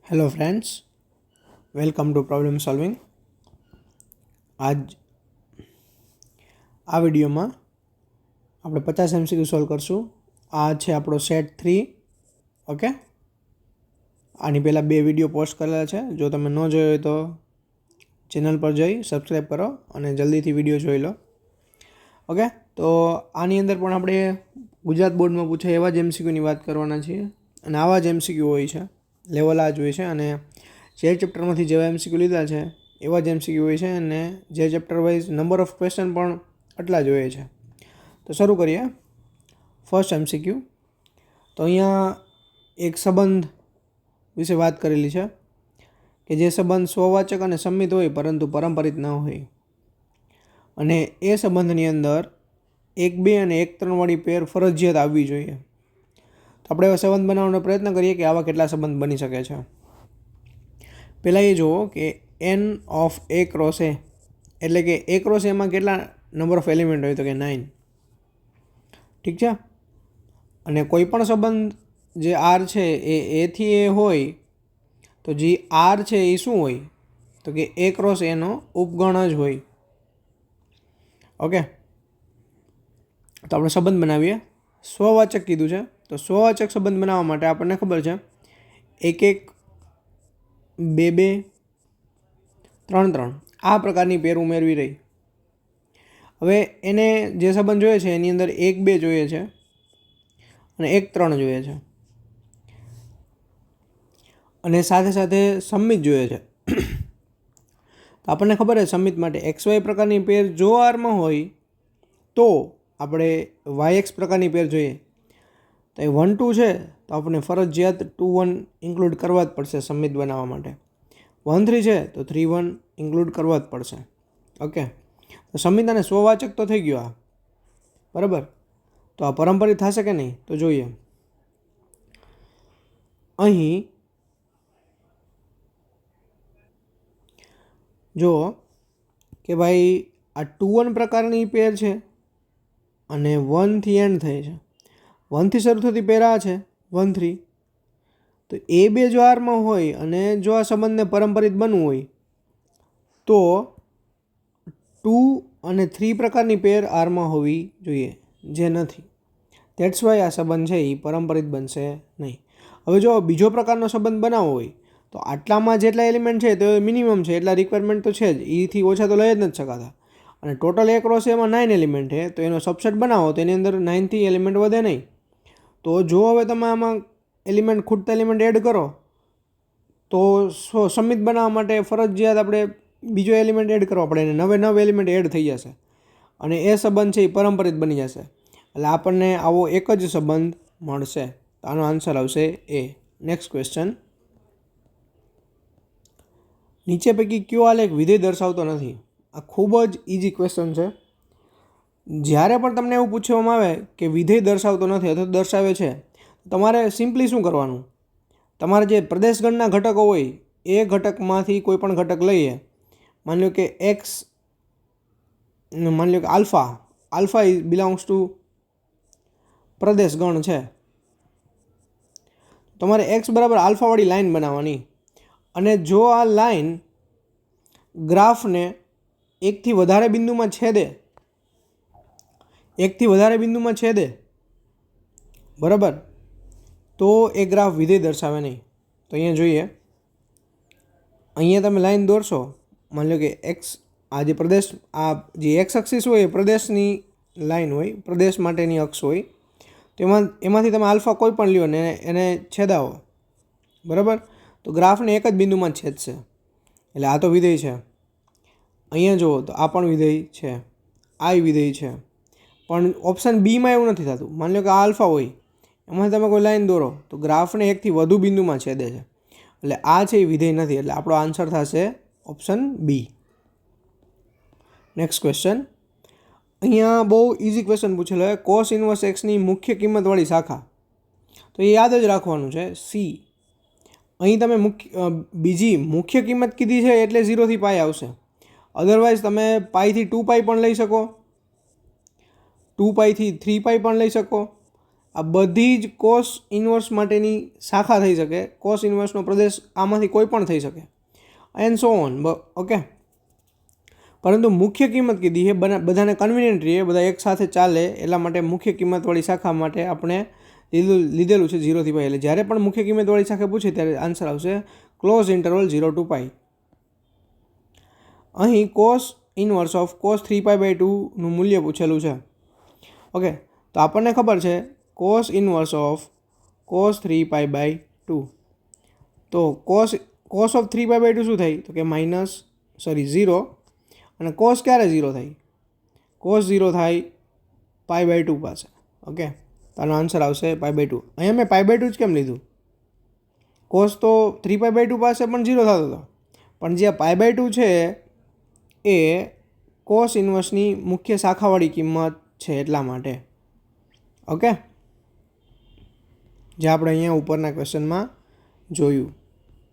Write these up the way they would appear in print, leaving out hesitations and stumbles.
Hello friends, welcome to problem solving. આ વિડીયોમાં આપણે 50 MCQ સોલ્વ કરશું. આ છે આપણો સેટ 3. ઓકે, આની પહેલાં 2 વિડીયો પોસ્ટ કરેલા છે. જો તમે ન જોયો હોય તો ચેનલ પર જઈ સબસ્ક્રાઈબ કરો અને જલ્દીથી વિડીયો જોઈ લો. ઓકે, તો આની અંદર પણ આપણે ગુજરાત બોર્ડમાં પૂછાય એવા જ MCQની વાત કરવાના છીએ અને આવા જ MCQ હોય છે, લેવલ આ જ હોય છે. અને જે ચેપ્ટરમાંથી જેવા MCQ લીધા છે એવા જ MCQ હોય છે અને જે chapter wise number of question પણ એટલા જ હોય છે. તો શરૂ કરીએ. First MCQ. તો અહીંયા એક સંબંધ વિશે વાત કરેલી છે કે જે સંબંધ સ્વવાચક અને સંમિત હોય પરંતુ પરંપરિત ન હોય, અને એ સંબંધની અંદર 1, 2 અને 1, 3 વાળી પેર ફરજિયાત આવવી જોઈએ. તો આપણે એવા સંબંધ બનાવવાનો પ્રયત્ન કરીએ કે આવા કેટલા સંબંધ બની શકે છે. પહેલાં એ જુઓ કે n of A cross A એટલે કે A ક્રોસ એમાં કેટલા નંબર ઓફ એલિમેન્ટ હોય, તો કે 9. ઠીક છે. અને કોઈ પણ સંબંધ જે R છે એ એથી એ હોય તો જે R છે એ શું હોય, તો કે A ક્રોસ એનો ઉપગણ જ હોય. ઓકે, તો આપણે સંબંધ બનાવીએ. સ્વવાચક કીધું છે, તો સ્વવાચક સંબંધ બનાવવા માટે આપણને ખબર છે 1, 1, 2, 2, 3, 3 આ પ્રકારની પેર ઉમેરવી રહી. હવે એને જે સંબંધ જોઈએ છે એની અંદર 1, 2 જોઈએ છે અને 1, 3 જોઈએ છે અને સાથે સાથે સંમિત જોઈએ છે. તો આપણને ખબર છે સંમિત માટે XY પ્રકારની પેર જો આરમાં હોય તો આપણે YX પ્રકારની પેર જોઈએ. તો એ 1, 2 છે તો આપણે ફરજિયાત 2, 1 ઇન્ક્લુડ કરવા જ પડશે સંમિત બનાવવા માટે. 1, 3 છે તો 3, 1 ઇન્ક્લુડ કરવા જ પડશે. ઓકે, તો સંમિત અને સ્વવાચક તો થઈ ગયો આ, બરાબર. તો આ પરંપરિત થશે કે નહીં તો જોઈએ. અહીં જો કે ભાઈ આ 2, 1 પ્રકારની પેર છે અને 1 થી એન્ડ થાય છે. 1 થી શરૂ થતી પેર આ છે 1, 3. તો એ બે જો આરમાં હોય અને જો આ સંબંધને પરંપરિત બનવું હોય તો 2 અને 3 પ્રકારની પેર આરમાં હોવી જોઈએ, જે નથી. ધેટ્સ વાય આ સંબંધ છે એ પરંપરિત બનશે નહીં. હવે જો બીજો પ્રકારનો સંબંધ બનાવવો હોય તો આટલામાં જેટલા એલિમેન્ટ છે તો મિનિમમ છે, એટલા રિક્વાયરમેન્ટ તો છે જ, એથી ઓછા તો લઈ જ નથી શકાતા. અને ટોટલ એક ક્રોસ એમાં 9 એલિમેન્ટ છે, તો એનો સબસેટ બનાવો તો એની અંદર 9થી એલિમેન્ટ વધે નહીં. તો જો હવે તમે આમાં એલિમેન્ટ ખૂટતા એલિમેન્ટ એડ કરો તો સંમિત બનાવવા માટે ફરજિયાત આપણે બીજો એલિમેન્ટ એડ કરવો પડે અને 9 એલિમેન્ટ એડ થઈ જશે અને એ સંબંધ છે એ પરંપરિત બની જશે. એટલે આપણને આવો એક જ સંબંધ મળશે. તો આનો આન્સર આવશે A. Next question. નીચે પૈકી કયો આલેખ વિધેય દર્શાવતો નથી? આ ખૂબ જ ઇઝી ક્વેશ્ચન છે. જ્યારે પણ તમને એવું પૂછવામાં આવે કે વિધેય દર્શાવતો નથી અથવા દર્શાવે છે, તમારે સિમ્પલી શું કરવાનું, તમારે જે પ્રદેશગણના ઘટકો હોય એ ઘટકમાંથી કોઈ પણ ઘટક લઈએ. માની લો કે એક્સ, માની લો કે આલ્ફા બિલોંગ્સ ટુ પ્રદેશગણ છે. તમારે એક્સ બરાબર આલ્ફાવાળી લાઈન બનાવવાની અને જો આ લાઈન ગ્રાફને એકથી વધારે બિંદુમાં છેદે, બરાબર, તો એ ગ્રાફ વિધેય દર્શાવે નહીં. તો અહીંયા જોઈએ, અહીંયા તમે લાઈન દોરશો, માની લો કે એક્સ, આ જે પ્રદેશ, આ જે એક્સ એક્સિસ હોય એ પ્રદેશની લાઈન હોય, પ્રદેશ માટેની અક્ષ હોય. તો એમાંથી તમે આલ્ફા કોઈ પણ લ્યો ને એને છેદાવો, બરાબર, તો ગ્રાફને એક જ બિંદુમાં છેદશે. એટલે આ તો વિધેય છે. અહીંયા જુઓ તો આ પણ વિધેય છે, આ વિધેય છે. પણ ઓપ્શન બીમાં એવું નથી થતું. માની લો કે આ આલ્ફા હોય, એમાંથી તમે કોઈ લાઈન દોરો તો ગ્રાફને એકથી વધુ બિંદુમાં છેદે છે. એટલે આ છે એ વિધેય નથી. એટલે આપણો આન્સર થશે ઓપ્શન બી. Next question. અહીંયા બહુ ઇઝી ક્વેશ્ચન પૂછેલો હોય, કોસ ઇન્વર્સ એક્સની મુખ્ય કિંમતવાળી શાખા. તો એ યાદ જ રાખવાનું છે, સી. અહીં તમે બીજી મુખ્ય કિંમત કીધી છે એટલે 0 થી પાઈ આવશે. અધરવાઇઝ તમે પાઈથી 2 પાઈ પણ લઈ શકો, 2 પાઈથી 3 પાઈ પણ લઈ શકો, આ બધી જ કોસ ઇન્વર્સ માટેની શાખા થઈ શકે, કોસ ઇન્વર્સનો પ્રદેશ આમાંથી કોઈ પણ થઈ શકે, એન્ડ સો ઓન. ઓકે, પરંતુ મુખ્ય કિંમત કીધી છે, બધાને કન્વિનિયન્ટ રહે, બધા એક સાથે ચાલે એટલા માટે મુખ્ય કિંમતવાળી શાખા માટે આપણે લીધેલું છે 0 થી π. એટલે જ્યારે પણ મુખ્ય કિંમતવાળી શાખા પૂછે ત્યારે આન્સર આવશે ક્લોઝ ઇન્ટરવલ 0 to π. અહીં કોસ ઇન્વર્સ ઓફ cos 3π/2નું મૂલ્ય પૂછેલું છે. ઓકે, તો આપણને ખબર છે કોસ ઇન્વર્સ ઓફ cos 3π/2. તો કોસ ઓફ 3π/2 શું થાય? તો કે 0. અને કોસ ક્યારે 0 થાય? કોસ 0 થાય π/2 પાસે. ઓકે, તો આનો આન્સર આવશે π/2. અહીંયા મેં π/2 જ કેમ લીધું? કોસ તો 3π/2 પાસે પણ 0 થતો હતો, પણ જે π/2 છે એ કોસ ઇન્વર્સની મુખ્ય શાખાવાળી કિંમત છે એટલા માટે. ઓકે, જે આપણે અહીંયા ઉપરના ક્વેશ્ચનમાં જોયું.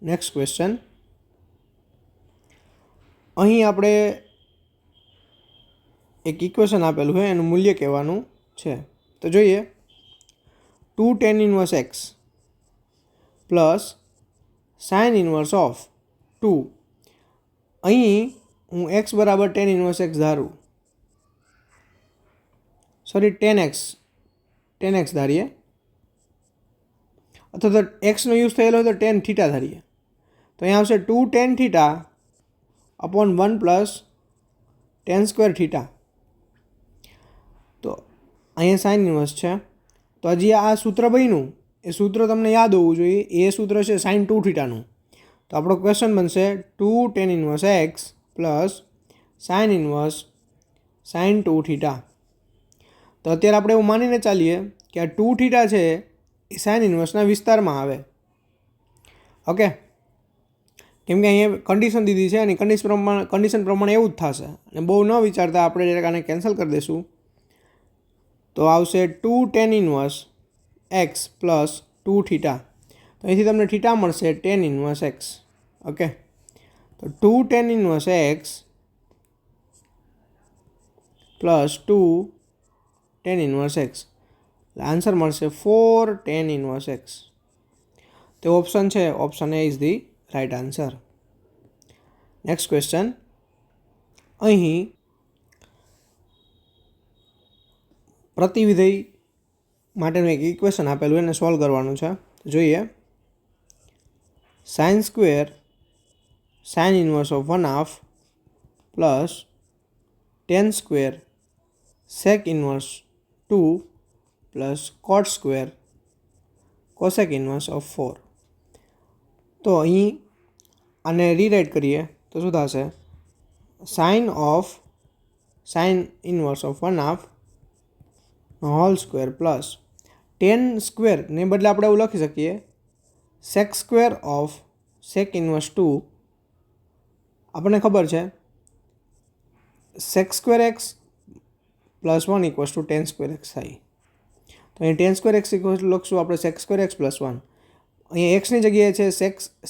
નેક્સ્ટ ક્વેશ્ચન, અહીં આપણે એક ઇક્વેશન આપેલું છે, એનું મૂલ્ય કહેવાનું છે. તો જોઈએ, 2 tan inverse x plus sin inverse of 2. અહીં હું x બરાબર tan inverse x ધારું, સોરી tan x ધારીએ, અથવા તો એક્સનો યુઝ થયેલો હોય તો tan થીટા ધારીએ. તો અહીંયા આવશે 2 tan theta upon 1 plus tan square theta. તો અહીંયા સાઇન ઇન્વર્સ છે. તો હજી આ સૂત્ર બન્યું, એ સૂત્ર તમને યાદ હોવું જોઈએ. એ સૂત્ર છે sin 2 થીટાનું. તો આપણો ક્વેશ્ચન બનશે 2 tan inverse x plus sin inverse sin 2 theta. તો અત્યારે આપણે એવું માનીને ચાલીએ કે આ 2 થીટા છે એ સાઇન ઇન્વર્સના વિસ્તારમાં આવે. ઓકે, કેમ કે અહીંયા કન્ડિશન દીધી છે અને કન્ડિશન પ્રમાણે એવું જ થશે. અને બહુ ન વિચારતા આપણે ડાયરેક્ટ આને કેન્સલ કરી દઈશું. તો આવશે 2 tan inverse x plus 2 theta. તો અહીંથી તમને થીટા મળશે tan inverse x. ઓકે, તો 2 tan inverse x plus 2 tan inverse x. Answer મળશે 4 tan inverse x. તો ઓપ્શન છે, option A is the right answer. Next question, અહીં પ્રતિવિધેય માટેનું એક ઇક્વેશન આપેલું, એને સોલ્વ કરવાનું છે. જોઈએ, sin square sin inverse of 1/2 plus tan square sec inverse 2 plus cot square cosec inverse of 4. તો અહીં આને રીરાઇટ કરીએ તો શું થશે? sin inverse of 1/2 whole square plus tan સ્ક્વેરને બદલે આપણે એવું લખી શકીએ sec square of sec inverse 2. આપણને ખબર છે sec square x plus 1 equals to tan square x થાય. તો અહીં tan સ્ક્વેર એક્સ ઇક્વલ્સ લખશું આપણે sec સ્ક્વેર એક્સ પ્લસ 1. અહીંયા એક્સની જગ્યાએ છે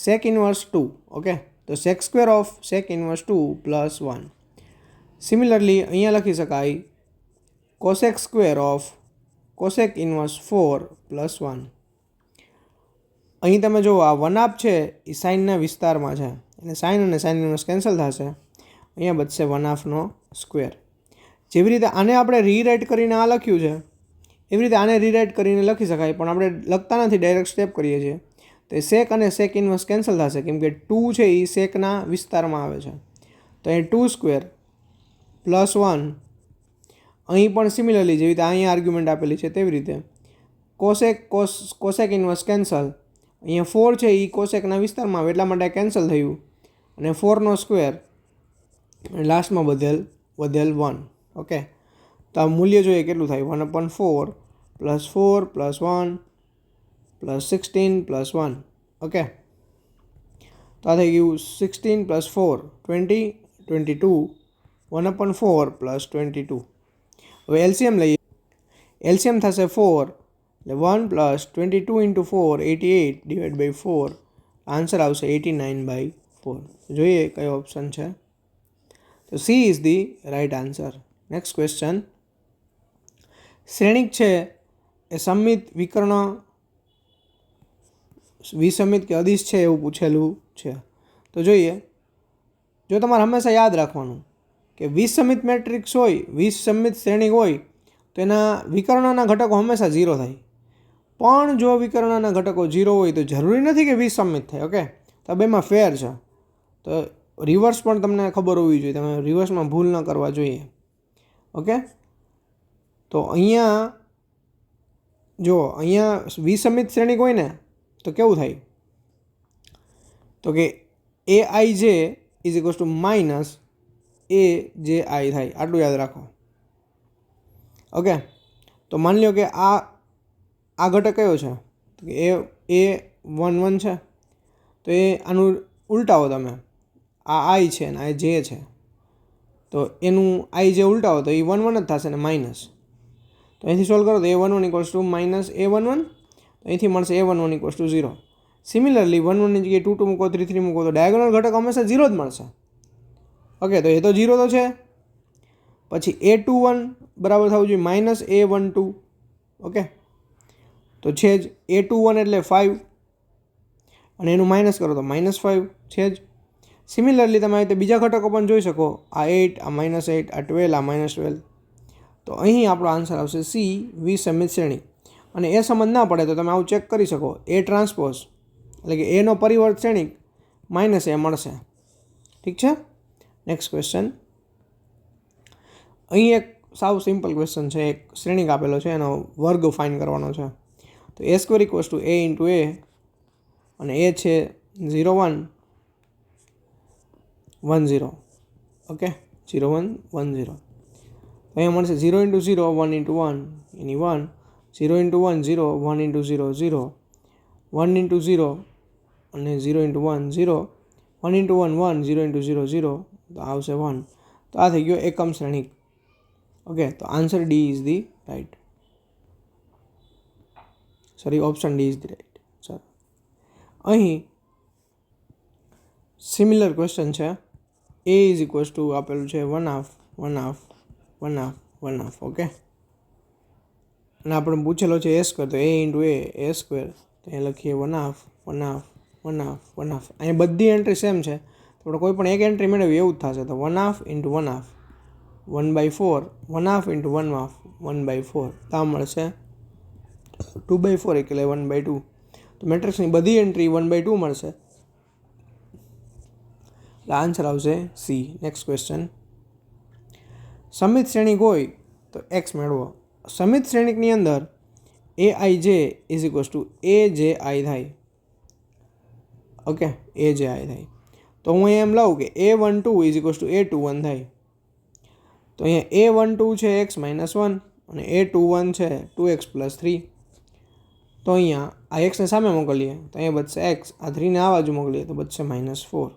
sec ઇન્વર્સ 2. ઓકે, તો sec square of sec inverse 2 plus 1. Similarly અહીંયા લખી શકાય cosec square of cosec inverse 4 plus 1. અહીં તમે જુઓ, આ 1/2 છે એ સાઇનના વિસ્તારમાં છે, એટલે સાઇન અને સાઇન ઇન્વર્સ કેન્સલ થશે. અહીંયા બચશે 1/2નો સ્ક્વેર. જેવી રીતે આને આપણે રીરાઇટ કરીને આ લખ્યું છે, એવી રીતે આને રીરાઇટ કરીને લખી શકાય, પણ આપણે લખતા નથી, ડાયરેક્ટ સ્ટેપ કરીએ છીએ. તો સેક અને સેક ઇન્વર્સ કેન્સલ થશે, કેમ કે 2 છે એ સેકના વિસ્તારમાં આવે છે. તો અહીં 2 સ્ક્વેર પ્લસ 1. અહીં પણ સિમિલરલી જેવી રીતે અહીંયા આર્ગ્યુમેન્ટ આપેલી છે તેવી રીતે કોસેક ઇન્વર્સ કેન્સલ. અહીંયા 4 છે એ કોસેકના વિસ્તારમાં આવે એટલા માટે કેન્સલ થયું, અને 4નો સ્ક્વેર લાસ્ટમાં વધેલ 1. ઓકે, તો આ મૂલ્ય જોઈએ કેટલું થાય? 1/4 plus 4 plus 1 plus 16 plus 1. Okay, તો આ થઈ ગયું 16 પ્લસ 4 20 22 1/4 પ્લસ 22. હવે એલસીએમ લઈએ. એલસીએમ થશે 4, એટલે 1 plus 22 into 4 88 divide by 4. Answer આવશે 89/4. જોઈએ કયો ઓપ્શન છે. તો C is the right answer. Next question, શ્રેણિક છે એ સમમિત વિકર્ણ વિસમિત કે અદિશ છે એવું પૂછેલું છે. તો જોઈએ, જો તમારે હંમેશા યાદ રાખવાનું કે વિસમિત મેટ્રિક્સ હોય, વિસમિત શ્રેણી હોય તો એના વિકર્ણના ઘટકો હંમેશા 0 થાય. પણ જો વિકર્ણના ઘટકો 0 હોય તો જરૂરી નથી કે વિસમિત થાય. ઓકે, તો બેમાં ફેર છે. તો રિવર્સ પણ તમને ખબર હોવી જોઈએ, તમે રિવર્સમાં ભૂલ ન કરવા જોઈએ. ઓકે, તો અહીંયા જો અહીંયા વિસમિત શ્રેણિક હોય ને તો કેવું થાય, તો કે AIJ is equals two minus AJI થાય. આટલું યાદ રાખો. ઓકે, તો માની લો કે આ ઘટક કયો છે, તો કે A11 છે. તો એ આનું ઉલટાવો તમે, આ I છે ને આ J છે, તો એનું I જે ઉલટાવો તો એ 1 1 જ થશે ને માઇનસ. તો અહીંથી સોલ્વ કરો તો A11 equals to minus A11, તો અહીંથી મળશે A11 ઇક્વલ્સ ટુ 0. સિમિલરલી 1 1 ની જગ્યાએ 2 2 મૂકો, 3 3 મૂકો તો ડાયગોનલ ઘટક હંમેશા 0 જ મળશે. ઓકે, તો એ તો 0 તો છે. પછી A21 બરાબર થવું જોઈએ માઇનસ A12. ઓકે, તો છે જ A21 એટલે 5 અને એનું માઇનસ કરો તો -5 છે જ. સિમિલરલી તમે આ બીજા ઘટકો પણ જોઈ શકો, આ 8, આ -8, આ 12, આ -12. તો અહીં આપણો આન્સર આવશે સી, વિસમિત શ્રેણી. અને એ સમજ ના પડે તો તમે આવું ચેક કરી શકો, A ટ્રાન્સપોઝ એટલે કે એનો પરિવર્ત શ્રેણિક -A મળશે. ઠીક છે. Next question. અહીં એક સાવ સિમ્પલ ક્વેશ્ચન છે. એક શ્રેણિક આપેલો છે, એનો વર્ગ ફાઇન કરવાનો છે. તો A² equals to A into A, અને એ છે 0 1 1 0. ઓકે, 0 1 1 0. તો અહીંયા મળશે 0 ઇન્ટુ 0 1 ઇન્ટુ 1 એની 1, 0 ઇન્ટુ 1 0, 1 ઇન્ટુ 0 0, 1 ઇન્ટુ 0 અને 0 ઇન્ટુ 1 0, 1 ઇન્ટુ 1 1, 0 ઇન્ટુ 0 0, તો આવશે 1. તો આ થઈ ગયો એકમ શ્રેણિક. ઓકે, તો answer D is the right. Sorry, option D is the right. ચાલો, અહીં સિમિલર ક્વેશ્ચન છે. A ઇઝ ઇક્વલ્સ ટુ આપેલું છે 1/2 1/2 1/2 1/2. ઓકે, અને આપણે પૂછેલો છે A², તો A ઇન્ટુ A² તો એ લખીએ 1/2 1/2 1/2 1/2. અહીં બધી એન્ટ્રી સેમ છે, તો આપણે કોઈ પણ એક એન્ટ્રી મેળવીએ એવું જ થશે. તો 1/2 ઇન્ટુ 1/2 1/4, 1/2 ઇન્ટુ 1/2 1/4, તો આ મળશે 2/4 એટલે 1/2. તો મેટ્રિક્સની બધી એન્ટ્રી 1/2 મળશે. એટલે આન્સર આવશે સી. Next question. સમિત શ્રેણિક હોય તો x મેળવો. સમિત શ્રેણિકની અંદર AIJ is equals two AJI થાય. ઓકે, AJI થાય. તો હું એમ લઉં કે A12 is equals two A21 થાય. તો અહીંયા A12 છે x - 1 અને A21 છે 2x + 3. તો અહીંયા આ એક્સને સામે મોકલીએ તો અહીંયા બચશે x, આ 3ને આ બાજુ મોકલીએ તો બચશે -4.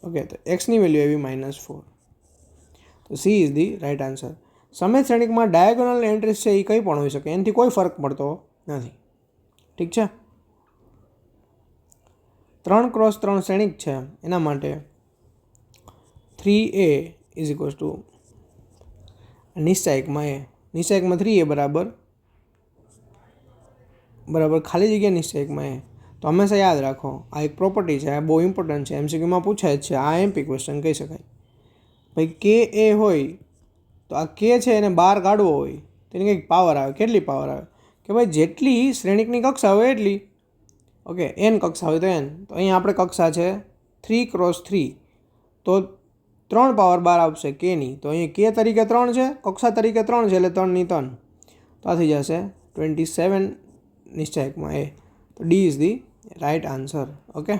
ઓકે, તો એક્સની વેલ્યુ એવી -4. તો C is the right answer. સમિત શ્રેણિકમાં ડાયાગોનલ એન્ટ્રીઝ છે એ કંઈ પણ હોઈ શકે, એનાથી કોઈ ફરક પડતો નથી. ઠીક છે. 3x3 શ્રેણિક છે, એના માટે 3A ઇઝ ઇક્વલ્સ ટુ નિશ્ચાયકમાં A, નિશ્ચાયકમાં 3A બરાબર ખાલી જગ્યા નિશ્ચાયકમાં A. તો હંમેશા યાદ રાખો, આ એક પ્રોપર્ટી છે, આ બહુ ઇમ્પોર્ટન્ટ છે, MCQમાં પૂછાય જ છે. આ MP ક્વેશ્ચન કહી શકાય. ભાઈ કે એ હોય તો આ કે છે એને બહાર કાઢવો હોય તો એની કંઈક પાવર આવે. કેટલી પાવર આવે કે ભાઈ જેટલી શ્રેણિકની કક્ષા હોય એટલી. ઓકે, n કક્ષા હોય તો n. તો અહીંયા આપણે કક્ષા છે 3x3, તો 3 પાવર બહાર આવશે કેની. તો અહીંયા કે તરીકે 3 છે, કક્ષા તરીકે 3 છે, એટલે 3 ની 3. તો આ થઈ જશે 27 નિશ્ચાયકમાં A. તો D is the right answer. Okay,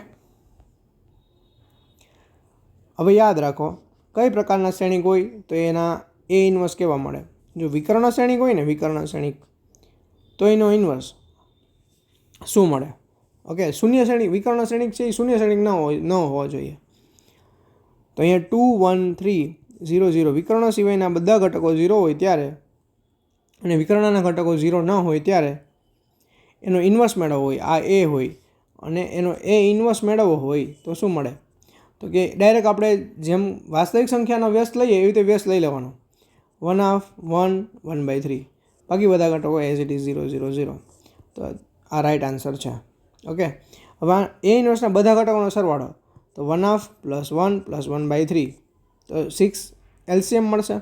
હવે યાદ રાખો કઈ પ્રકારના શ્રેણિક હોય તો એના A ઇન્વર્સ કેવા મળે. જો વિકર્ણ શ્રેણિક હોય ને, વિકર્ણ શ્રેણિક, તો એનો ઇન્વર્સ શું મળે. ઓકે, શૂન્ય શ્રેણિક, વિકર્ણ શ્રેણિક છે એ શૂન્ય શ્રેણિક ન હોવો જોઈએ. તો અહીંયા 2 1 3 0 0 વિકર્ણ સિવાયના બધા ઘટકો 0 હોય ત્યારે, અને વિકર્ણના ઘટકો 0 ન હોય ત્યારે એનો ઇન્વર્સ મેળવવો હોય, આ A હોય, અને એનો A ઇન્વર્સ મેળવવો હોય તો શું મળે. તો કે ડાયરેક્ટ આપણે જેમ વાસ્તવિક સંખ્યાનો વ્યસ્ત લઈએ એવી રીતે વ્યસ્ત લઈ લેવાનો. 1/2 1 1/3. બાકી બધા ઘટકો એઝ ઇટ ઇઝ 0 0 0. તો આ રાઈટ આન્સર છે. ઓકે, હવે એ ઇન્વર્સના બધા ઘટકોનો સરવાળો તો 1/2 + 1 + 1/3 તો 6 એલસીએમ મળશે.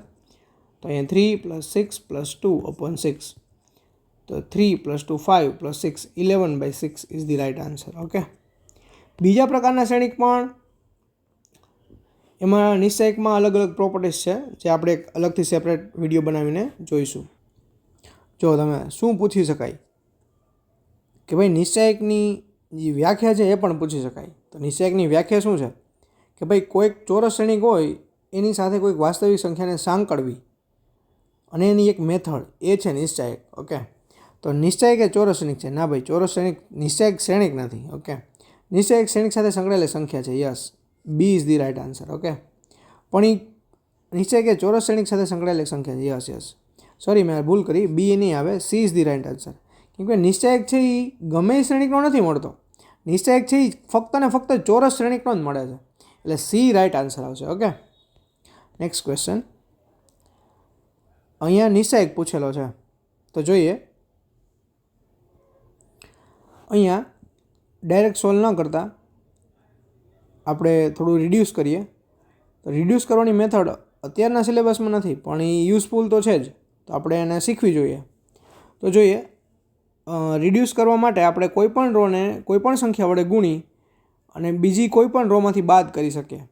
તો અહીંયા 3 + 6 + 2/6 તો 3 + 2 5 + 6 11/6 is the right answer. Okay, બીજા પ્રકારના શ્રેણિક પણ એમાં નિશ્ચયકમાં અલગ અલગ પ્રોપર્ટીઝ છે જે આપણે એક અલગથી સેપરેટ વિડીયો બનાવીને જોઈશું. જો તમે શું પૂછી શકાય કે ભાઈ નિશ્ચયકની જે વ્યાખ્યા છે એ પણ પૂછી શકાય. તો નિશ્ચયકની વ્યાખ્યા શું છે કે ભાઈ કોઈક ચોરસ શ્રેણિક હોય એની સાથે કોઈક વાસ્તવિક સંખ્યાને સાંકળવી અને એની એક મેથડ એ છે નિશ્ચયક. ઓકે, તો નિશ્ચયક એ ચોરસ શ્રેણિક છે? ના ભાઈ, ચોરસ શ્રેણિક નિશ્ચયક શ્રેણિક નથી. ઓકે, નિશ્ચયક શ્રેણિક સાથે સંકળાયેલી સંખ્યા છે. Yes, B is the right answer. Okay, પણ એ નિશ્ચયક એ ચોરસ શ્રેણિક સાથે સંકળાયેલી સંખ્યા છે. યસ યસ, સોરી મેં ભૂલ કરી, બી નહીં આવે, C is the right answer. કેમ કે નિશ્ચયક છે એ ગમે એ શ્રેણિકનો નથી મળતો. નિશ્ચયક છે એ ફક્ત ને ફક્ત ચોરસ શ્રેણિકનો જ મળે છે. એટલે સી રાઈટ આન્સર આવશે. Okay, next question. અહીંયા નિશ્ચયક પૂછેલો છે તો જોઈએ. અહીંયા ડાયરેક્ટ સોલ્વ ન કરતાં આપણે થોડું રિડ્યુસ કરીએ. તો રિડ્યુસ કરવાની મેથડ અત્યારના સિલેબસમાં નથી પણ એ યુઝફુલ તો છે જ, તો આપણે એને શીખવી જોઈએ. તો જોઈએ, રિડ્યુસ કરવા માટે આપણે કોઈપણ રોને કોઈપણ સંખ્યા વડે ગુણી અને બીજી કોઈપણ રોમાંથી બાદ કરી શકીએ.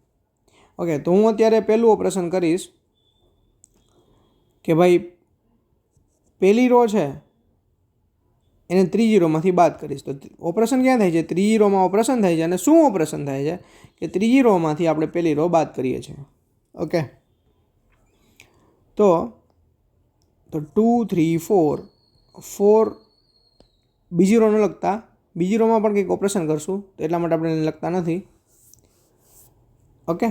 ઓકે, તો હું અત્યારે પહેલું ઓપરેશન કરીશ કે ભાઈ પહેલી રો છે એને ત્રીજી રોમાંથી બાદ કરીશ. તો ઓપરેશન ક્યાં થાય છે? ત્રીજી રોમાં ઓપરેશન થાય છે. અને શું ઓપરેશન થાય છે કે ત્રીજી રોમાંથી આપણે પહેલી રો બાદ કરીએ છીએ. ઓકે, તો 2 3 4 4 બીજી રોને લગતા બીજી રોમાં પણ કંઈક ઓપરેશન કરશું તો એટલા માટે આપણે એને લગતા નથી. ઓકે,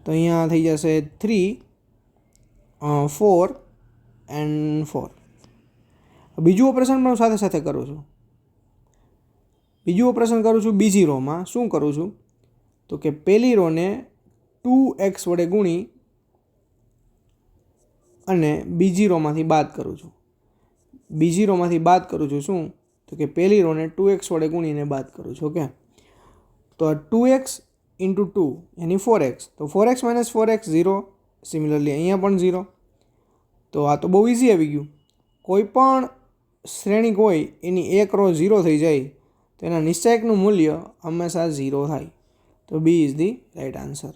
તો અહીંયા થઈ જશે 3 4 એન્ડ 4. બીજું ઓપરેશન પણ સાથે સાથે કરું છું. બીજું ઓપરેશન કરું છું બીજી રોમાં. શું કરું છું તો કે પહેલી રોને 2x વડે ગુણી અને બીજી રોમાંથી બાદ કરું છું. બીજી રોમાંથી બાદ કરું છું શું તો કે પહેલી રોને 2x વડે ગુણીને બાદ કરું છું. ઓકે, તો 2x × 2 એની 4x, તો 4x - 4x 0. સિમિલરલી અહીંયા પણ 0. તો આ તો બહુ ઇઝી આવી ગયું. કોઈ પણ શ્રેણિક હોય એની એક રો 0 થઈ જાય તો એના નિશ્ચયકનું મૂલ્ય હંમેશા 0 થાય. તો B is the right answer.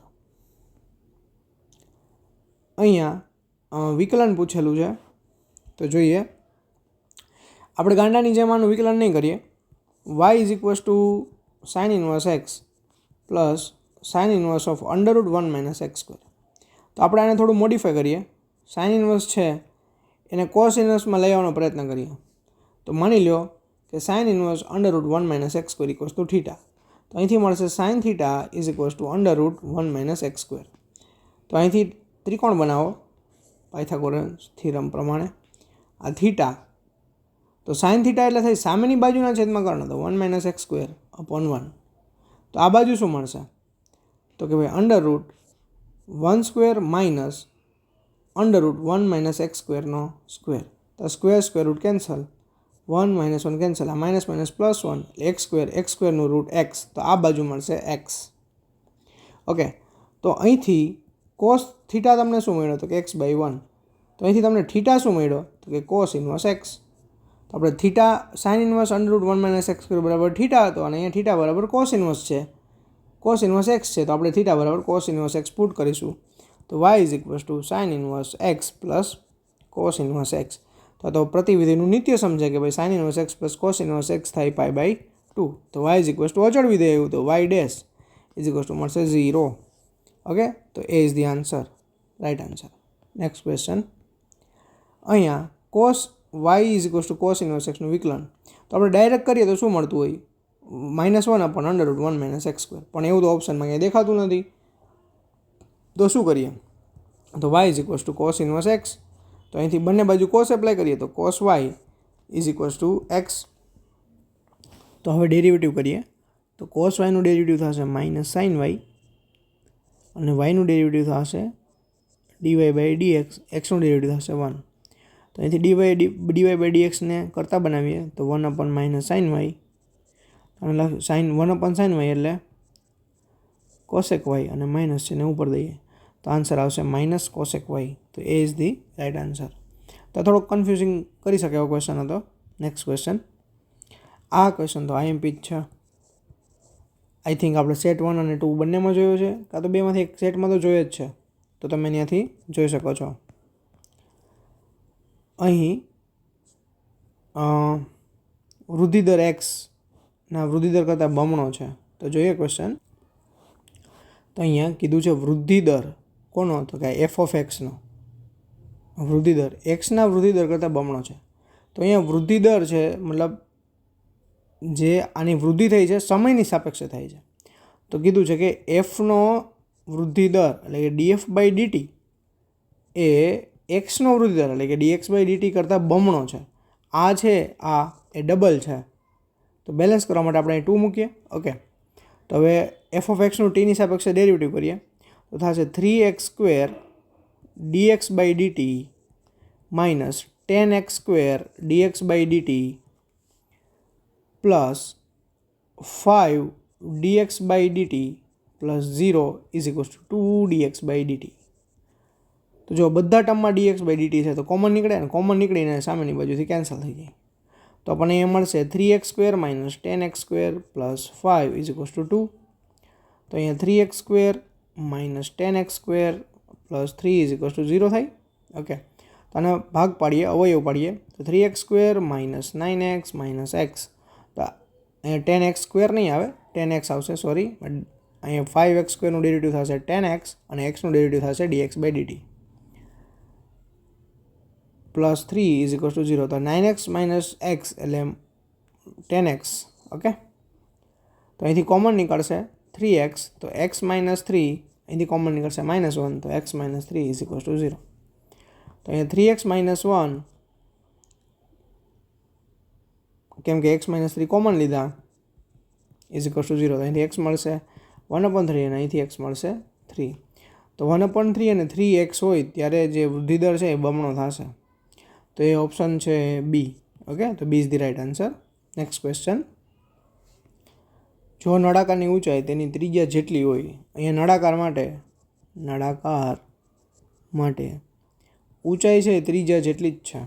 અહીંયા વિકલન પૂછેલું છે તો જોઈએ. આપણે ગાંડાની જેમ આનું વિકલન નહીં કરીએ. y = sin inverse x plus sin inverse of √1 - x². તો આપણે આને થોડું મોડિફાય કરીએ. sin inverse છે એને cos inverseમાં લઈ આવવાનો પ્રયત્ન કરીએ. તો માની લો કે sin inverse √1 - x² = θ. તો અહીંથી મળશે sin θ = √1 - x². તો અહીંથી ત્રિકોણ બનાવો પાયથાગોરસ થિયરમ પ્રમાણે. આ થીટા, તો sin θ એટલે થઈ સામેની બાજુના છેદમાં કર્ણ, તો 1 - x²/1. તો આ બાજુ શું મળશે તો કે ભાઈ √1² - √1 - x²². તો સ્ક્વેર રૂટ કેન્સલ, 1 - 1 કેન્સલ, આ માઇનસ માઇનસ +1 x²નું રૂટ x. તો આ બાજુ મળશે x. ઓકે, તો અહીંથી cos θ તમને શું મળ્યો તો કે x/1. તો અહીંથી તમને θ શું મળ્યો તો કે cos inverse x. તો આપણે θ sin inverse √1 - x² બરાબર θ હતો અને અહીંયા θ બરાબર cos inverse છે, cos inverse x છે. તો આપણે θ બરાબર cos inverse x પુટ કરીશું. તો y = sin inverse x plus cos inverse x. તો પ્રતિવિધિનું નિત્ય સમજે કે ભાઈ sin inverse x plus cos inverse x થાય π/2. તો y = અચળ વિધેય એવું તો y ડેશ મળશે 0. ઓકે, તો A is the answer, right answer. Next question. અહીંયા cos y = cos inverse x નું વિકલન તો આપણે ડાયરેક્ટ કરીએ તો શું મળતું હોય -1/√1 - x². પણ એવું તો ઓપ્શનમાં ક્યાંય દેખાતું નથી. તો શું કરીએ તો y = cos inverse x. તો અહીંથી બંને બાજુ cos એપ્લાય કરીએ તો cos y = x. તો હવે ડેરિવેટિવ કરીએ તો cos y નું ડેરિવેટિવ થશે -sin y અને y નું ડેરિવેટિવ થશે dy બાય dx એક્સનું ડેરિવેટિવ થશે 1. તો અહીંથી dy બાય dxને કરતા બનાવીએ તો 1 માઇનસ સાઇન વાય અને સાઇન 1 સાઇન વાય એટલે કોસેક વાય અને માઇનસ છે ને ઉપર દઈએ તો આન્સર આવશે માઇનસ કોસેક વાય. તો A is the right answer. તો થોડોક કન્ફ્યુઝિંગ કરી શકે એવો ક્વેશ્ચન હતો. Next question. આ ક્વેશ્ચન તો આઈએમપી જ છે. આઈ થિંક આપણે સેટ 1 અને 2 બંનેમાં જોયો છે, કાં તો બેમાંથી એક સેટમાં તો જોયો જ છે. તો તમે ત્યાંથી જોઈ શકો છો. અહીં વૃદ્ધિદર એક્સના વૃદ્ધિદર કરતાં બમણો છે. તો જોઈએ ક્વેશ્ચન. તો અહીંયા કીધું છે વૃદ્ધિદર કોનો, તો કે એફ ઓફ એક્સનો વૃદ્ધિદર એક્સના વૃદ્ધિદર કરતાં બમણો છે. તો અહીંયા વૃદ્ધિદર છે મતલબ જે આની વૃદ્ધિ થઈ છે સમયની સાપેક્ષે થાય છે. તો કીધું છે કે એફનો વૃદ્ધિદર એટલે કે ડીએફ બાય ડીટી એ એક્સનો વૃદ્ધિદર એટલે કે ડીએક્સ બાય ડીટી કરતાં બમણો છે. આ છે આ એ ડબલ છે. તો બેલેન્સ કરવા માટે આપણે 2 મૂકીએ. ઓકે, તો હવે એફ ઓફ એક્સનું ટીની સાપેક્ષે ડેરિવેટિવ કરીએ તો થશે 3x² dx by dt minus 10x² dx by dt plus 5 dx by dt plus 0 is equals to 2 dx by dt. તો જો બધા ટર્મમાં dx બાય ડીટી છે તો કોમન નીકળે ને, કોમન નીકળીને સામેની બાજુથી કેન્સલ થઈ જાય. તો આપણને અહીંયા મળશે 3x² minus 10x² plus 5 is equals to 2. તો અહીંયા 3x² minus 10x² plus 3 is equals to 0 થાય. ઓકે, તો આને ભાગ પાડીએ, અવયવ પાડીએ તો 3x² minus 9x minus x. તો અહીંયા 10x² નહીં આવે, 10x આવશે, સોરી. અહીંયા 5x² ડેરિવેટિવ થશે 10x અને xનું ડેરિવેટિવ થશે dx by dt plus 3 is equals to 0. તો 9x માઇનસ x એટલે 10x. ઓકે, તો અહીંથી કોમન નીકળશે 3x, તો x માઇનસ 3 અહીંથી કોમન નીકળશે -1, તો x minus 3 is equals to 0. તો અહીંયા 3x માઇનસ 1 કેમ કે x માઇનસ 3 કોમન લીધા ઇઝ ઇક્વલ્સ ટુ 0. તો અહીંથી x મળશે 1/3 અને અહીંથી x મળશે 3. તો 1/3 અને 3x હોય ત્યારે જે વૃદ્ધિદર છે એ બમણો થશે. તો એ ઓપ્શન છે બી. ઓકે, તો B is the right answer. Next question. જો નળાકારની ઊંચાઈ તેની ત્રિજ્યા જેટલી હોય, અહીંયા નળાકાર માટે ઊંચાઈ છે એ ત્રિજ્યા જેટલી જ છે.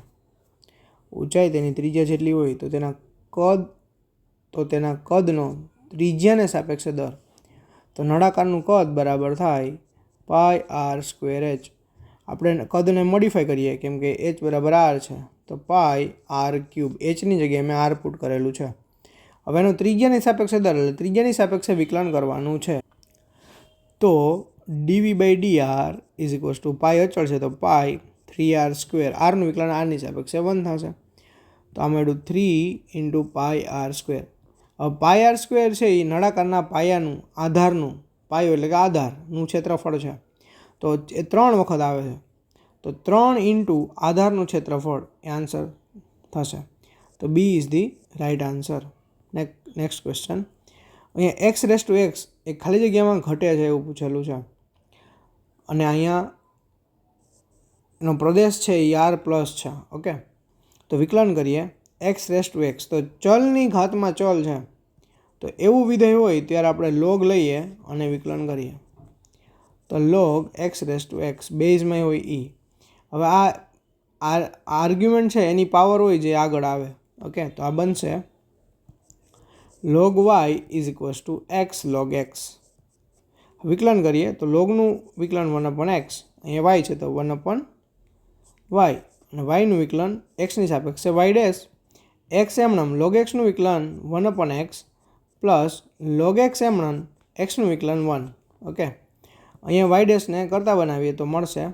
ઊંચાઈ તેની ત્રિજ્યા જેટલી હોય તો તેના કદનો ત્રિજ્યાને સાપેક્ષે દર. તો નળાકારનું કદ બરાબર થાય πr²h. આપણે કદને મોડિફાઈ કરીએ કેમ કે h બરાબર r છે, તો πr³ hની જગ્યાએ મેં r પુટ કરેલું છે. હવે એનો ત્રિજ્યાની સાપેક્ષે દર એટલે ત્રિજ્યાની સાપેક્ષે વિકલન કરવાનું છે. તો dv by dr is equals to pi અચળ છે તો પાઈ 3r², rનું વિકલન rની સાપેક્ષે 1 થશે. તો આ મળ્યું 3 × πr². હવે πr² છે એ નળાકારના પાયાનું આધારનું, પાયો એટલે કે આધારનું ક્ષેત્રફળ છે. તો એ 3 વખત આવે છે. તો 3 × આધારનું ક્ષેત્રફળ એ આન્સર થશે. તો B is the right answer. Next question. અહીંયા x⁻x એ ખાલી જગ્યામાં ઘટે છે એવું પૂછેલું છે અને અહીંયા એનો પ્રદેશ છે એ r પ્લસ છે. ઓકે, તો વિકલન કરીએ x⁻x. તો ચલની ઘાતમાં ચલ છે તો એવું વિધેય હોય ત્યારે આપણે લોગ લઈએ અને વિકલન કરીએ. તો લોગ x⁻x બેઝમાં હોય e. હવે આ આર્ગ્યુમેન્ટ છે એની પાવર હોય જે આગળ આવે. ઓકે, તો આ બનશે log y is equals two x log x. વિકલન કરીએ તો લોગનું વિકલન 1/x, અહીંયા y છે તો 1/y અને yનું વિકલન xની સાપેક્ષે y'. x એમણમ log xનું વિકલન 1/x પ્લસ log x એમણમ xનું વિકલન 1. ઓકે, અહીંયા y' ને કરતા બનાવીએ તો મળશે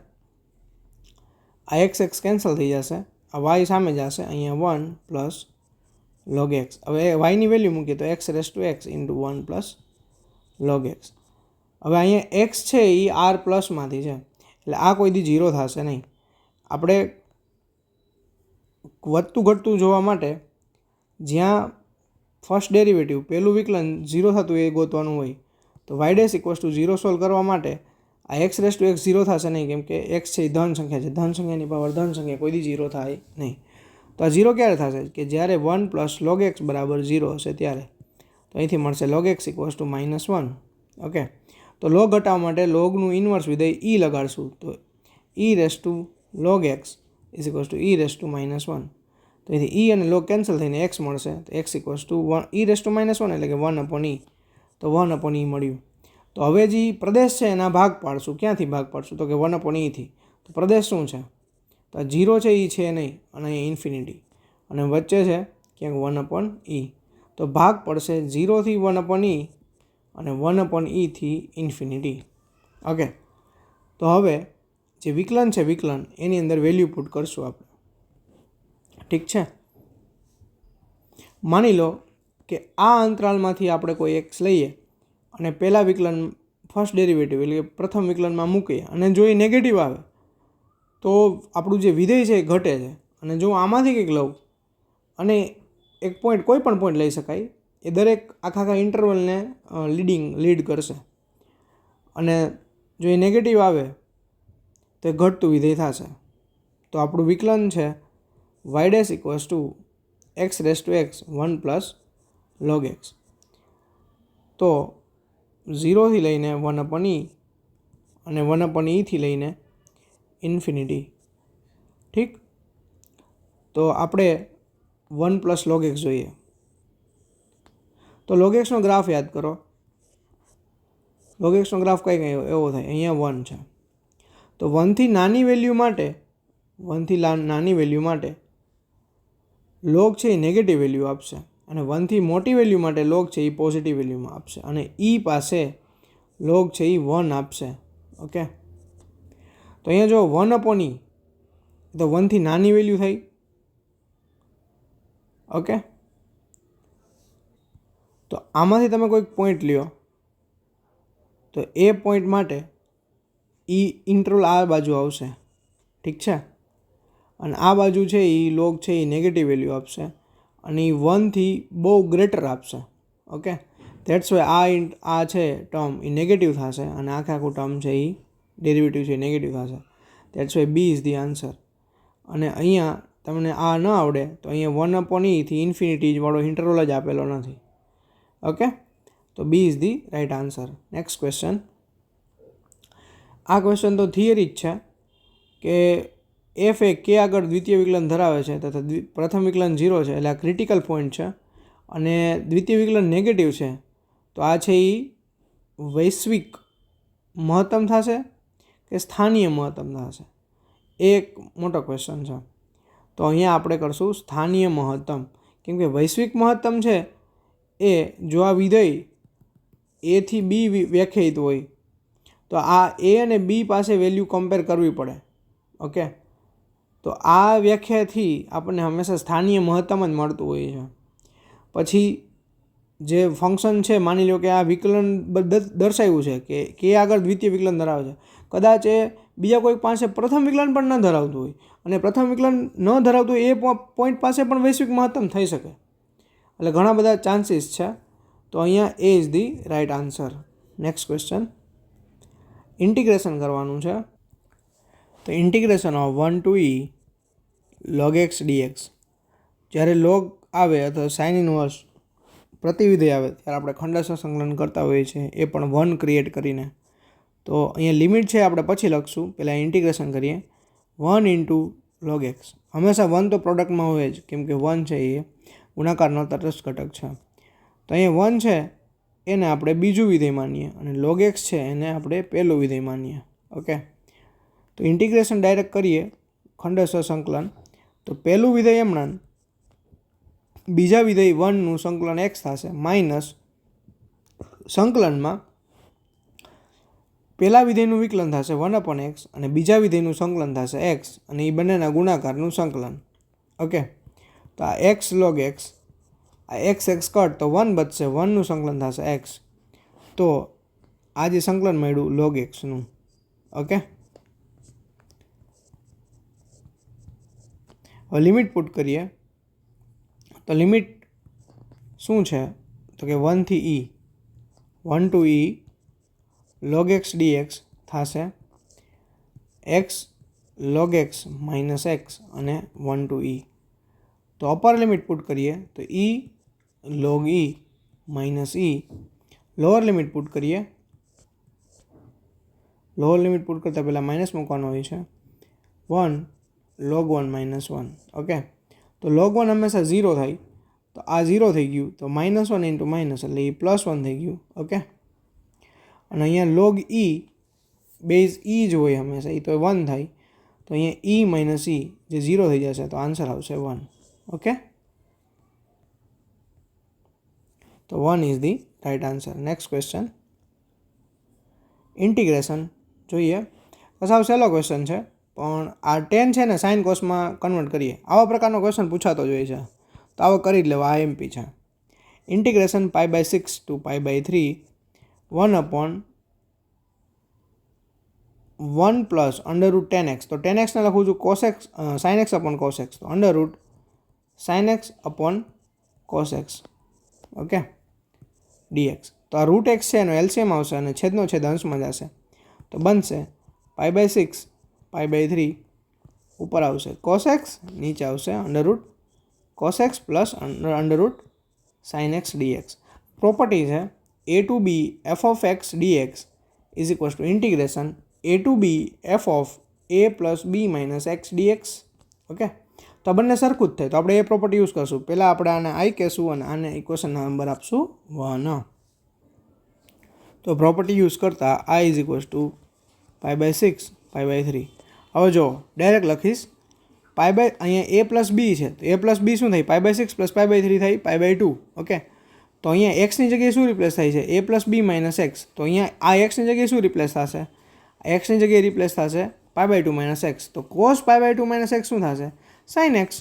આ x કેન્સલ થઈ જશે, આ y સામે જશે, અહીંયા 1 પ્લસ log x. હવે yની વેલ્યુ મૂકીએ તો x⁻x into 1 plus log x. હવે અહીંયા x છે એ r પ્લસમાંથી છે એટલે આ કોઈ દી 0 થશે નહીં. આપણે વધતું ઘટતું જોવા માટે જ્યાં ફર્સ્ટ ડેરિવેટિવ પહેલું વિકલન 0 થતું એ ગોતવાનું હોય. તો y' = 0 સોલ્વ કરવા માટે આ એક્સ રેસ ટુ એક્સ 0 થશે નહીં, કેમ કે એક્સ છે એ ધન સંખ્યા છે, ધન સંખ્યાની પાવર ધન સંખ્યા કોઈ દી 0 થાય નહીં. તો આ 0 ક્યારે થશે? કે જ્યારે 1 + log x બરાબર 0 હશે ત્યારે. તો અહીંથી મળશે log x = -1. ઓકે, તો લોગ ઘટાડવા માટે લોગનું ઇન્વર્સ વિધેય e લગાડશું. તો e raise to log x = e raise to -1. તો અહીંથી e અને log કેન્સલ થઈને x મળશે. તો x = e રેસ ટુ -1 એટલે કે 1/e. તો 1/e મળ્યું. તો હવે જે પ્રદેશ છે એના ભાગ પાડશું. ક્યાંથી ભાગ પાડશું? તો કે 1/e થી. તો પ્રદેશ શું છે? તો 0 છે એ છે નહીં, અને અહીં ઇન્ફિનિટી, અને વચ્ચે છે ક્યાંક 1/e. તો ભાગ પડશે 0 થી 1/e અને 1/e થી ઇન્ફિનિટી. ઓકે, તો હવે જે વિકલન છે વિકલન એની અંદર વેલ્યુ પુટ કરશું આપણે. ઠીક છે, માની લો કે આ અંતરાલમાંથી આપણે કોઈ એક્સ લઈએ અને પહેલા વિકલન ફર્સ્ટ ડેરિવેટિવ એટલે કે પ્રથમ વિકલનમાં મૂકીએ, અને જો એ નેગેટિવ આવે તો આપણું જે વિધેય છે એ ઘટે છે. અને જો આમાંથી કંઈક લઉં અને એક પોઈન્ટ, કોઈ પણ પોઈન્ટ લઈ શકાય, એ દરેક આખા ઇન્ટરવલને લીડ કરશે, અને જો એ નેગેટિવ આવે તો એ ઘટતું વિધેય થશે. તો આપણું વિકલન છે y' = x raise to x 1 + log x. તો 0 થી લઈને 1/e અને 1/e થી લઈને ઇન્ફિનિટી. ઠીક, તો આપણે 1 + log x જોઈએ. તો log xનો ગ્રાફ યાદ કરો. log xનો ગ્રાફ કંઈ એવો થાય, અહીંયા 1 છે. તો 1 થી નાની વેલ્યુ માટે log છે એ નેગેટિવ વેલ્યુ આપશે, અને 1 થી મોટી વેલ્યુ માટે log છે એ પોઝિટિવ વેલ્યુમાં આપશે, અને e પાસે log છે એ 1 આપશે. ઓકે, તો અહીંયા જો 1/e તો 1 થી નાની વેલ્યુ થઈ. ઓકે, તો આમાંથી તમે કોઈક પોઈન્ટ લ્યો, તો એ પોઈન્ટ માટે એ ઇન્ટરવલ આ બાજુ આવશે. ઠીક છે, અને આ બાજુ છે એ log છે એ નેગેટિવ વેલ્યુ આપશે, અને એ 1 થી બહુ ગ્રેટર આપશે. ઓકે, ધેટ્સ વાય આ છે ટર્મ એ નેગેટિવ થશે, અને આખું ટર્મ છે એ ડેરિવેટિવ છે એ નેગેટિવ થશે. That's why B is the answer. અને અહીંયા તમને આ ન આવડે તો અહીંયા 1/e થી ઇન્ફિનિટી વાળો ઇન્ટરવલ જ આપેલો નથી. ઓકે, તો B is the right answer. Next question. આ ક્વેશ્ચન તો થિયરી જ છે કે f એ k આગળ દ્વિતીય વિકલન ધરાવે છે તથા પ્રથમ વિકલન 0 છે, એટલે આ ક્રિટિકલ પોઈન્ટ છે, અને દ્વિતીય વિકલન નેગેટિવ છે. તો આ છે એ વૈશ્વિક મહત્તમ થશે કે સ્થાનીય મહત્તમ થશે? એ એક મોટો ક્વેશ્ચન છે. તો અહીંયા આપણે કરશું સ્થાનીય મહત્તમ, કેમ કે વૈશ્વિક મહત્તમ છે એ જો આ વિધેય a થી b વ્યાખ્યાયિત હોય તો આ a અને b પાસે વેલ્યુ કમ્પેર કરવી પડે. ઓકે, તો આ વ્યાખ્યાથી આપણને હંમેશા સ્થાનીય મહત્તમ જ મળતું હોય છે. પછી જે ફંક્શન છે, માની લો કે આ વિકલન દર્શાવ્યું છે કે k આગળ દ્વિતીય વિકલન ધરાવે છે, કદાચ એ બીજા કોઈ પાસે પ્રથમ વિકલન પણ ન ધરાવતું હોય, અને પ્રથમ વિકલન ન ધરાવતું હોય એ પોઈન્ટ પાસે પણ વૈશ્વિક મહત્તમ થઈ શકે. એટલે ઘણા બધા ચાન્સીસ છે. તો અહીંયા A is the right answer. Next question. Integration કરવાનું છે. તો integration of 1 to e log x dx. જ્યારે log આવે અથવા સાઇન ઇનવર્સ પ્રતિવિધેય આવે ત્યારે આપણે ખંડેશ્વર સંકલન કરતા હોઈએ છીએ, એ પણ 1 ક્રિએટ કરીને. તો અહીંયા લિમિટ છે આપણે પછી લખશું, પહેલાં ઇન્ટિગ્રેશન કરીએ. 1 * log x. હંમેશા 1 તો પ્રોડક્ટમાં હોય જ, કેમ કે 1 છે એ ગુણાકારનો તટસ્થ ઘટક છે. તો અહીંયા 1 છે એને આપણે બીજું વિધેય માનીએ, અને log x છે એને આપણે પહેલું વિધેય માનીએ. ઓકે, તો ઇન્ટિગ્રેશન ડાયરેક્ટ કરીએ ખંડેશ્વર સંકલન. તો પહેલું વિધેય એમણાં બીજા વિધેય 1નું સંકલન x થશે, માઇનસ સંકલનમાં પહેલા વિધેયનું વિકલન થશે 1/x, અને બીજા વિધેયનું સંકલન થશે x, અને એ બંનેના ગુણાકારનું સંકલન. ઓકે, તો આ x log x, આ x કટ તો 1 બચશે, 1નું સંકલન થશે x. તો આ જે સંકલન મળ્યું log xનું. ઓકે, હવે લિમિટ પુટ કરીએ. તો લિમિટ શું છે? તો કે 1 થી e, 1 to e log x dx થશે x log x minus x અને 1 to e. તો અપર લિમિટ પુટ કરીએ તો e log e minus e. Lower limit put કરીએ, લોઅર લિમિટ પુટ કરતાં પહેલાં માઇનસ મૂકવાનો હોય છે 1 log 1 માઇનસ 1. ઓકે, તો log 1 હંમેશા 0 થાય, તો આ 0 થઈ ગયું, તો માઇનસ 1 ઇન્ટુ માઇનસ એટલે એ પ્લસ 1 થઈ ગયું. ઓકે, અને અહીંયા log e બેઝ e જ હોય હંમેશા, એ તો 1 થાય, તો અહીંયા e માઇનસ e જે 0 થઈ જશે, તો આન્સર આવશે 1. ઓકે, તો 1 is the right answer. Next question, integration જોઈએ. તો સાવ સહેલો ક્વેશ્ચન છે, પણ આ 10 છે ને સાઇન કોસમાં કન્વર્ટ કરીએ, આવા પ્રકારનો ક્વેશ્ચન પૂછાતો જ હોય છે, તો આવો કરી જ લેવા. આ એમપી છે. Integration π/6 to π/3 1 upon 1 plus under root 10x. તો 10x ને લખું છું cos x sin x upon cos x, તો under root sin x upon cos x. Okay, dx. તો આ રૂટ x છે એનો એલસીએમ આવશે અને છેદનો છેદ અંશમાં જશે, તો બનશે π/6 π/3 ઉપર આવશે cos x, નીચે આવશે under root cos x plus under root sin x dx. Property છે a to b f of x dx is equals to integration a to b f of a plus b minus x dx. Okay, તો બંને સરખું જ થાય, તો આપણે એ property use કરશું. પહેલાં આપણે આને આઈ કહેશું અને આને ઇક્વેશનના નંબર આપશું 1. તો પ્રોપર્ટી યુઝ કરતાં i ઇઝ ઇક્વલ્સ ટુ π/6 π/3. હવે જો ડાયરેક્ટ લખીશ અહીંયા a પ્લસ બી છે, તો a પ્લસ બી શું થાય, π/6 પ્લસ π/3 થાય π/2. ઓકે, તો અહીંયા એક્સની જગ્યાએ શું રિપ્લેસ થાય છે, a plus b minus x. તો અહીંયા આ એક્સની જગ્યાએ શું રિપ્લેસ થશે, એક્સની જગ્યાએ રિપ્લેસ થશે π/2 માઇનસ એક્સ. તો કોસ π/2 માઇનસ એક્સ શું થશે, સાઇન એક્સ.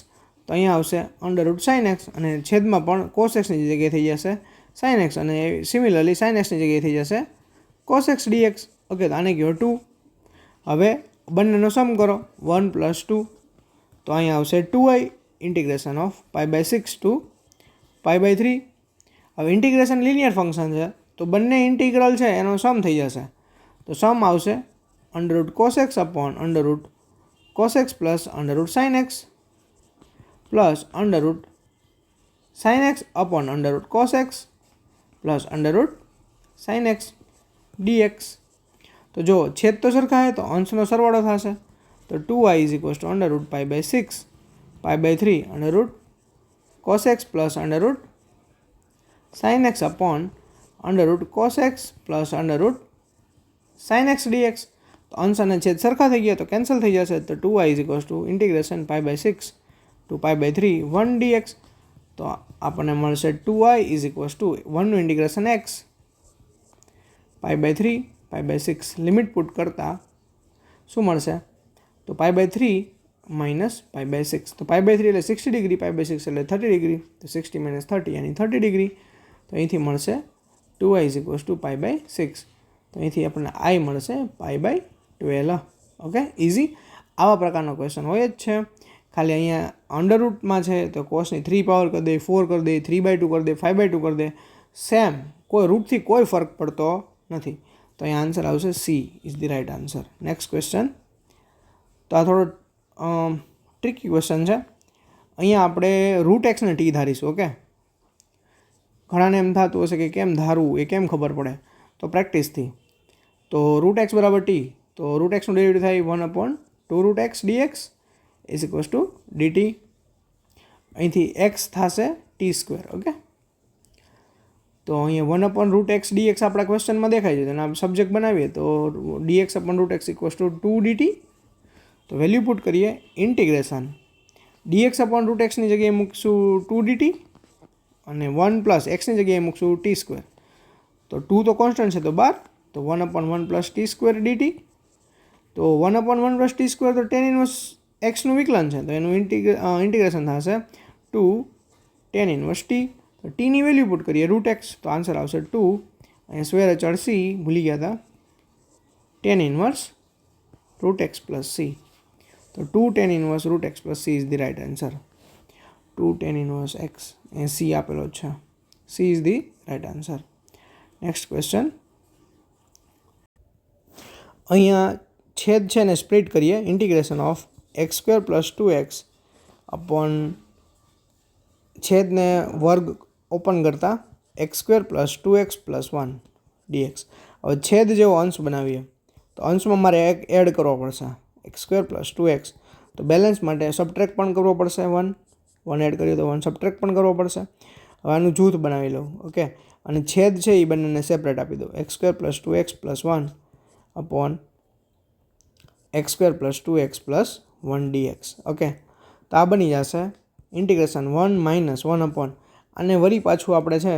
તો અહીંયા આવશે અંડરરૂટ સાઇન એક્સ, અને છેદમાં પણ કોસ એક્સની જગ્યાએ થઈ જશે સાઇન એક્સ, અને સિમિલરલી સાઇન એક્સની જગ્યાએ થઈ જશે કોસ એક્સ ડીએક્સ. ઓકે, તો આને કહો 2. હવે બંનેનો સમ કરો 1 પ્લસ 2, તો અહીંયા આવશે 2i ઇન્ટિગ્રેશન ઓફ π/6 ટુ π/3. હવે ઇન્ટિગ્રેશન લિનિયર ફંક્શન છે, તો બંને ઇન્ટિગ્રલ છે એનો સમ થઈ જશે, તો સમ આવશે under root cos x upon under root cos X plus under root sine x plus under root sine X upon under root cos X plus under root sine X dx. તો જો છેદ તો સરખા છે, તો અંશનો સરવાળો થશે, તો 2i is equals to under root π/6 π/3 under root cos X plus under root sine X upon under root cos X plus under root sine X dx. તો અંશ અને છેદ સરખા થઈ ગયા, તો કેન્સલ થઈ જશે, તો 2i is equals to integration π/6 to π/3 1 dx. તો આપણને મળશે 2i ઇઝ ઇક્વલ્સ ટુ 1નું ઇન્ટિગ્રેશન x π/3 π/6. લિમિટ પુટ કરતાં શું મળશે, તો π/3 માઇનસ π/6. તો π/3 એટલે 60 ડિગ્રી, π/6 એટલે 30 ડિગ્રી, તો 60 માઇનસ 30 યાની 30 ડિગ્રી. તો અહીંથી મળશે 2i ઇઝ ઇક્વલ્સ ટુ π/6. તો અહીંથી આપણને i મળશે π/12. Okay, easy. આવા પ્રકારનો ક્વેશ્ચન હોય જ છે. ખાલી અહીંયા અંડરરૂટમાં છે, તો કોસની 3 પાવર કરી દે, 4 કરી દે, 3/2 કરી દે, 5/2 કરી દે, સેમ, કોઈ રૂટથી કોઈ ફરક પડતો નથી. તો અહીંયા આન્સર આવશે C is the right answer. Next question, તો આ થોડો ટ્રિકી ક્વેશ્ચન છે. અહીંયા આપણે રૂટ એક્સને ટી ધારીશું. ઓકે, ઘણાને એમ થતું હશે કે કેમ ધારવું, એ કેમ ખબર પડે, તો પ્રેક્ટિસથી. તો રૂટ એક્સ બરાબર ટી, તો રૂટ એક્સનું ડેરિવેટિવ થાય 1/2 root x dx is equals to dt. અહીંથી એક્સ થશે ટી સ્ક્વેર. ઓકે, તો અહીંયા 1/રૂટ એક્સ ડીએક્સ આપણા ક્વેશ્ચનમાં દેખાય છે, અને આપણે સબ્જેક્ટ બનાવીએ તો dx/રૂટ એક્સ ઇક્વલ્સ ટુ 2 dt. તો વેલ્યુ પુટ કરીએ, ઇન્ટિગ્રેશન dx/રૂટ એક્સની જગ્યાએ મૂકશું 2 dt અને 1 પ્લસ એક્સની જગ્યાએ મૂકશું ટી સ્ક્વેર. તો 2 તો કોન્સ્ટન્ટ છે, તો 12, તો 1/1 પ્લસ ટી સ્ક્વેર dt. તો 1/1 પ્લસ ટી સ્ક્વેર તો tan ઇન્વર્સ એક્સનું વિકલન છે, તો એનું ઇન્ટિગ્રેશન થશે 2 tan ઇન્વર્સ ટી. તો ટીની વેલ્યુ પુટ કરીએ રૂટ એક્સ, તો આન્સર આવશે 2. અહીંયા સ્ક્વેર અચળ સી ભૂલી ગયા હતા, tan inverse root x plus C. તો 2 tan inverse root x plus C is the right answer. 2 tan inverse X, એ સી આપેલો છે, C is the right answer. Next question, અહીંયા છેદ છે ને સ્પ્લિટ કરીએ, integration of X square plus 2x upon છેદને વર્ગ ઓપન કરતા X square plus 2x plus 1 dx. હવે છેદ જેવો અંશ બનાવીએ તો અંશમાં મારે એક એડ કરવો પડશે, એક્સ સ્ક્વેર પ્લસ 2x. તો બેલેન્સ માટે સબટ્રેક્ટ પણ કરવો પડશે, 1 એડ કરીએ તો 1 સબટ્રેક્ટ પણ કરવો પડશે. હવે આનું જૂથ બનાવી લઉં. ઓકે, અને છેદ છે એ બંનેને સેપરેટ આપી દઉં, x square plus 2x plus 1 upon x square plus 2x plus 1 dx. Okay, તો આ બની જશે ઇન્ટિગ્રેશન 1 માઇનસ 1 અપોન, અને વળી પાછું આપણે છે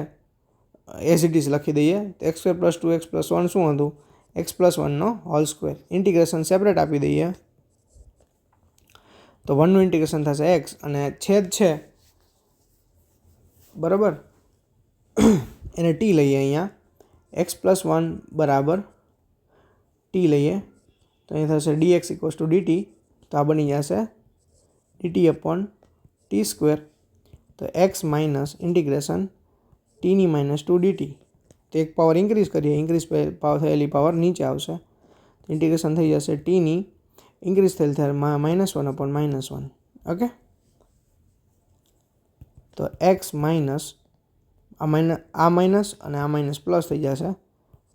એઝ ઇટ ઇઝ લખી દઈએ. તો x square plus 2x plus 1 શું હતું, એક્સ પ્લસ 1નો હોલ સ્ક્વેર. ઇન્ટિગ્રેશન સેપરેટ આપી દઈએ તો 1નું ઇન્ટિગ્રેશન થશે એક્સ, અને છેદ છે બરાબર એને ટી લઈએ. અહીંયા એક્સ પ્લસ 1 બરાબર ટી લઈએ તો અહીંયા થશે dx ઇક્વલ્સ ટુ dt. તો આ બની જશે dt અપોન ટી સ્ક્વેર. તો એક્સ માઇનસ ઇન્ટિગ્રેશન ટીની માઇનસ 2 dt. તો એક પાવર ઇન્ક્રીઝ કરીએ, ઇન્ક્રીઝ થયેલી પાવર નીચે આવશે. ઇન્ટિગ્રેશન થઈ જશે ટીની ઇન્ક્રીઝ થયેલ ત્યારે -1 અપોન -1. ઓકે, તો એક્સ માઇનસ આ માઇનસ અને આ માઇનસ પ્લસ થઈ જશે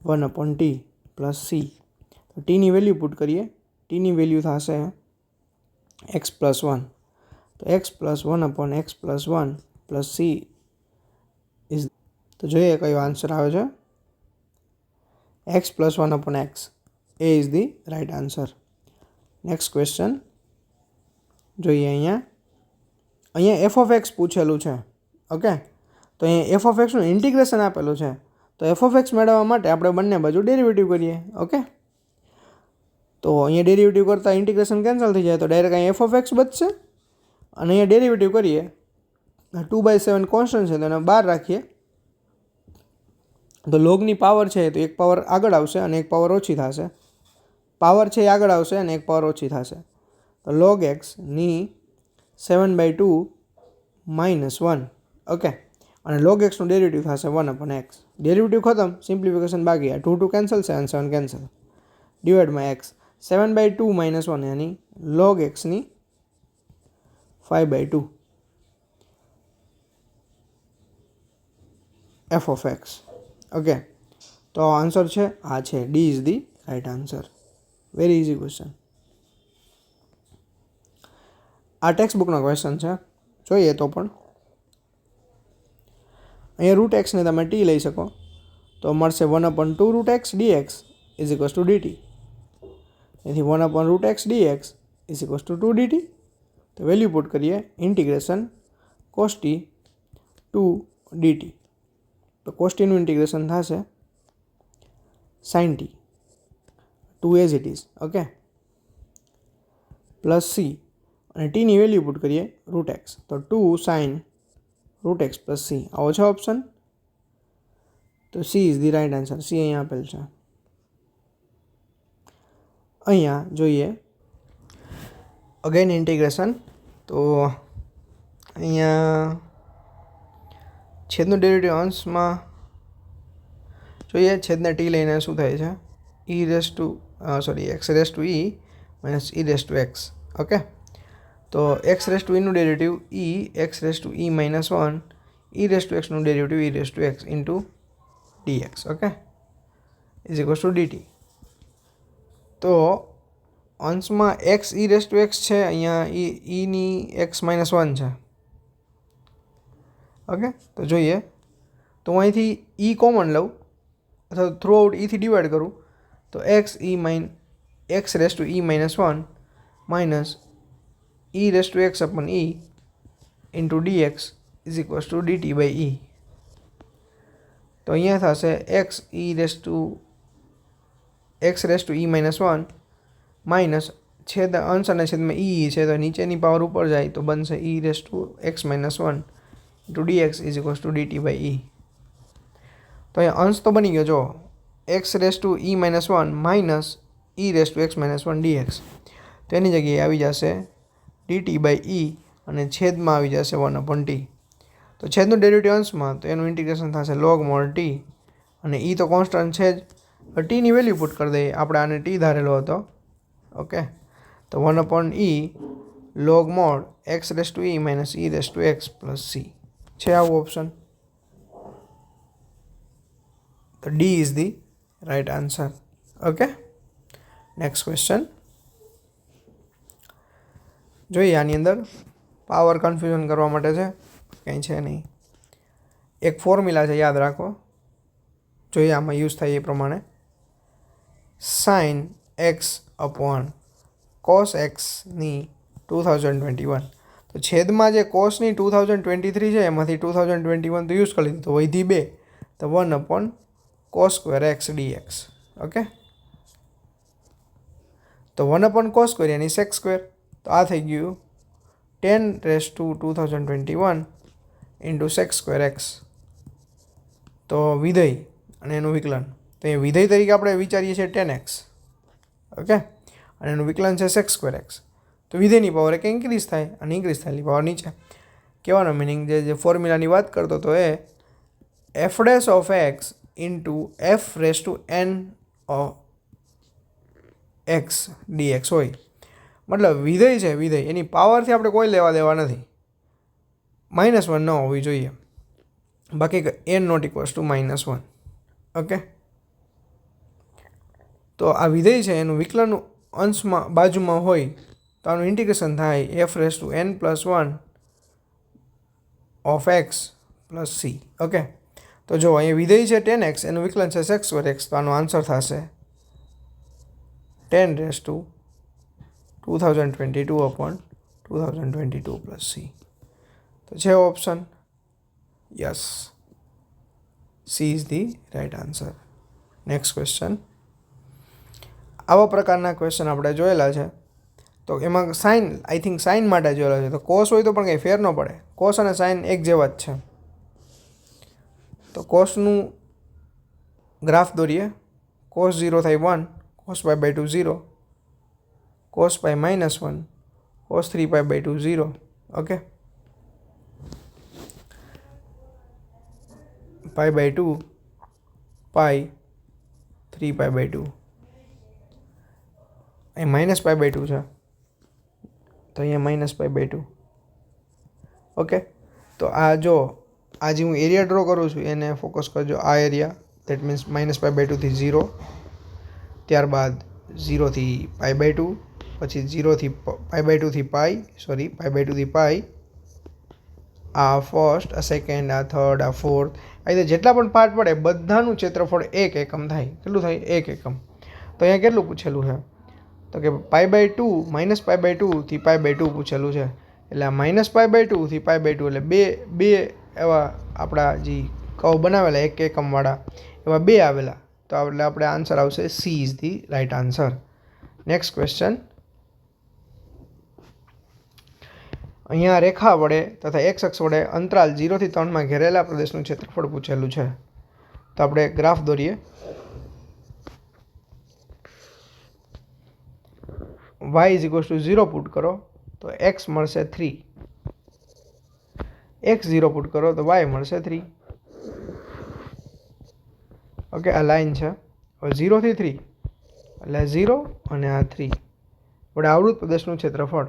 1 અપોન ટી પ્લસ સી. તો ટીની વેલ્યુ પુટ કરીએ, ટીની વેલ્યુ થશે એક્સ પ્લસ 1. તો x plus 1 upon x plus 1 plus C is. તો જોઈએ કયો આન્સર આવે છે. X plus 1 upon x, A is the right answer. Next question જોઈએ. અહીંયા એફ ઓફ એક્સ પૂછેલું છે. ઓકે, તો અહીંયા એફ ઓફ એક્સનું ઇન્ટિગ્રેશન આપેલું છે. તો એફ ઓફ એક્સ મેળવવા માટે આપણે બંને બાજુ ડેરિવેટિવ કરીએ. ઓકે, તો અહીંયા ડેરિવેટિવ કરતાં ઇન્ટિગ્રેશન કેન્સલ થઈ જાય તો ડાયરેક્ટ અહીંયા એફ ઓફ એક્સ બચશે. અને અહીંયા ડેરિવેટિવ કરીએ 2/7 કોન્સ્ટન્ટ છે તો એને બહાર રાખીએ તો લોગની પાવર છે તો એક પાવર આગળ આવશે અને એક પાવર ઓછી થશે. પાવર છે એ આગળ આવશે અને એક પાવર ઓછી થશે. તો લોગ એક્સની 7/2 -1. ઓકે, અને લોગ એક્સનું ડેરિવેટિવ થશે 1 અપોન એક્સ. ડેરિવેટિવ ખતમ, સિમ્પ્લિફિકેશન બાકી. આ 2 કેન્સલ છે અને 7 કેન્સલ. ડિવાઇડમાં એક્સ 7/2 -1 यानी log x ની 5/2 f of x. ઓકે, તો આન્સર છે આ છે, D is the right answer. Very easy question. આ ટેક્સ્ટ બુકનો ક્વેશ્ચન છે, જોઈએ તો પણ અહીંયા રૂટ એક્સને તમે ટી લઈ શકો તો મળશે 1/2 root x dx is equals to dt. તેથી 1/√x dx is equals to 2 dt. તો વેલ્યુ પુટ કરીએ, ઇન્ટિગ્રેશન cos t 2 dt. તો cos t નું ઇન્ટિગ્રેશન થશે sin t 2 as it is. Okay, plus c, અને ટીની વેલ્યુ પુટ કરીએ root x તો 2 sin root x plus c. આવો છે ઓપ્શન. તો C is the right answer. C અહીંયા આપેલ છે. અહીંયા જોઈએ અગેન ઇન્ટિગ્રેશન. તો અહીંયા છેદનું ડેરિવેટિવ અંશમાં જોઈએ. છેદને ટી લઈને શું થાય છે, X raise to E minus E raise to X. Okay, તો એક્સ રેસ ટુ ઈનું derivative X raise to E -1, E raise to એક્સનું derivative E raise to X into dx. Okay, is equals to dt. તો અંશમાં X E raise to X છે, અહીંયા ઈની x -1 છે. Okay, તો જોઈએ તો હું અહીંથી ઈ કોમન લઉં અથવા થ્રુ આઉટ ઈથી ડિવાઈડ કરું તો X raise to E -1 minus E raise to X upon E into dx is equals to dt by E. તો અહીંયા થશે X raise to E -1 minus છેદ અંશ અને છેદમાં ઈ છે તો નીચેની પાવર ઉપર જાય તો બનશે E raise to X -1 into dx is equals to dt by E. તો અહીંયા અંશ તો બની ગયો, જો X raise to E -1 minus E raise to X -1 dx. તો એની જગ્યાએ આવી જશે dt બાય ઈ અને છેદમાં આવી જશે 1/t. તો છેદનું ડેરિવેટિવ અંશમાં તો એનું ઇન્ટિગ્રેશન થશે log mod t, અને ઈ તો કોન્સ્ટન્ટ છે જ ટીની વેલ્યુ પુટ કરી દઈએ. આપણે આને ટી ધારેલો હતો. ઓકે, તો 1/e log mod x raised to e minus e raised to x plus c છે આવું ઓપ્શન. તો D is the right answer. Okay, next question જોઈએ. આની અંદર પાવર કન્ફ્યુઝન કરવા માટે છે, કંઈ છે નહીં. એક ફોર્મ્યુલા છે, યાદ રાખો. જોઈએ આમાં યુઝ થાય એ પ્રમાણે. sin x upon cos x ની 2021. તો છેદમાં જે કોસની 2023 છે એમાંથી 2021 તો યુઝ કરી લીધું, તો વધી 2, તો 1/cos² x dx. ઓકે, તો 1/cos² એની sec², તો આ થઈ ગયું 10⁻²2021 ઇન્ટુ sec² x. તો વિધેય અને એનું વિકલન, તો એ વિધેય તરીકે આપણે વિચારીએ છીએ 10x. ઓકે, અને એનું વિકલન છે sec² x. તો વિધેયની પાવર એક ઇન્ક્રીઝ થાય અને ઇન્ક્રીઝ થયેલી પાવર નીચે. કહેવાનો મિનિંગ જે ફોર્મ્યુલાની વાત કરતો તો એ f' of x into f raised to n of x dx હોય. મતલબ વિધેય છે, વિધેય એની પાવરથી આપણે કોઈ લેવા દેવા નથી. -1 ન હોવી જોઈએ, બાકી n not equals to -1. Okay, તો આ વિધેય છે એનું વિકલન અંશમાં બાજુમાં હોય તો આનું ઇન્ટિગ્રેશન થાય f raised to n + 1 of x plus c. Okay, તો જો અહીંયા વિધેય છે 10x, એનું વિકલન છે sec² x, તો આનો આન્સર થશે 10⁻2022 plus c. તો છે option yes, C is the right answer. Next question. આવા પ્રકારના ક્વેશ્ચન આપણે જોયેલા છે. તો એમાં સાઇન, આઈ થિંક સાઇન માટે જોયેલા છે. તો કોસ હોય તો પણ કંઈ ફેર ન પડે, કોસ અને સાઇન એક જેવા જ છે. તો કોસનું ગ્રાફ દોરીએ. cos 0 થાય 1, cos π/2 0, cos π -1, cos 3π/2 0. ઓકે, π/2 π 3π/2. અહીં -π/2 છે, તો અહીંયા -π/2. ઓકે, તો આ જો આ જે હું એરિયા ડ્રો કરું છું એને ફોકસ કરજો. આ એરિયા દેટ મીન્સ -π/2 થી 0, ત્યારબાદ 0 થી π/2, પછી 0 થી π/2 થી π/2 થી π, આ ફર્સ્ટ, આ સેકન્ડ, આ થર્ડ, આ ફોર્થ, આ રીતે જેટલા પણ પાર્ટ પડે બધાનું ક્ષેત્રફળ 1 એકમ થાય. કેટલું થાય? 1 એકમ. તો અહીંયા કેટલું પૂછેલું છે? તો કે π/2 -π/2 થી π/2 પૂછેલું છે. એટલે આ -π/2 થી π/2 એટલે બે એવા આપણા જે કર્વ બનાવેલા 1 એકમવાળા એવા 2 આવેલા. તો એટલે આપણે આન્સર આવશે C is the right answer. Next question. અહીંયા રેખા વડે તથા x અક્ષ વડે અંતરાલ 0 થી 3 ઘેરેલા પ્રદેશનું ક્ષેત્રફળ પૂછેલું છે. તો આપણે ગ્રાફ દોરીએ. y = 0 પુટ કરો તો x મળશે 3, x 0 પુટ કરો તો y મળશે 3. ઓકે, આ લાઈન છે. હવે 0 થી 3 એટલે 0 અને આ 3 વડે આવૃત પ્રદેશનું ક્ષેત્રફળ,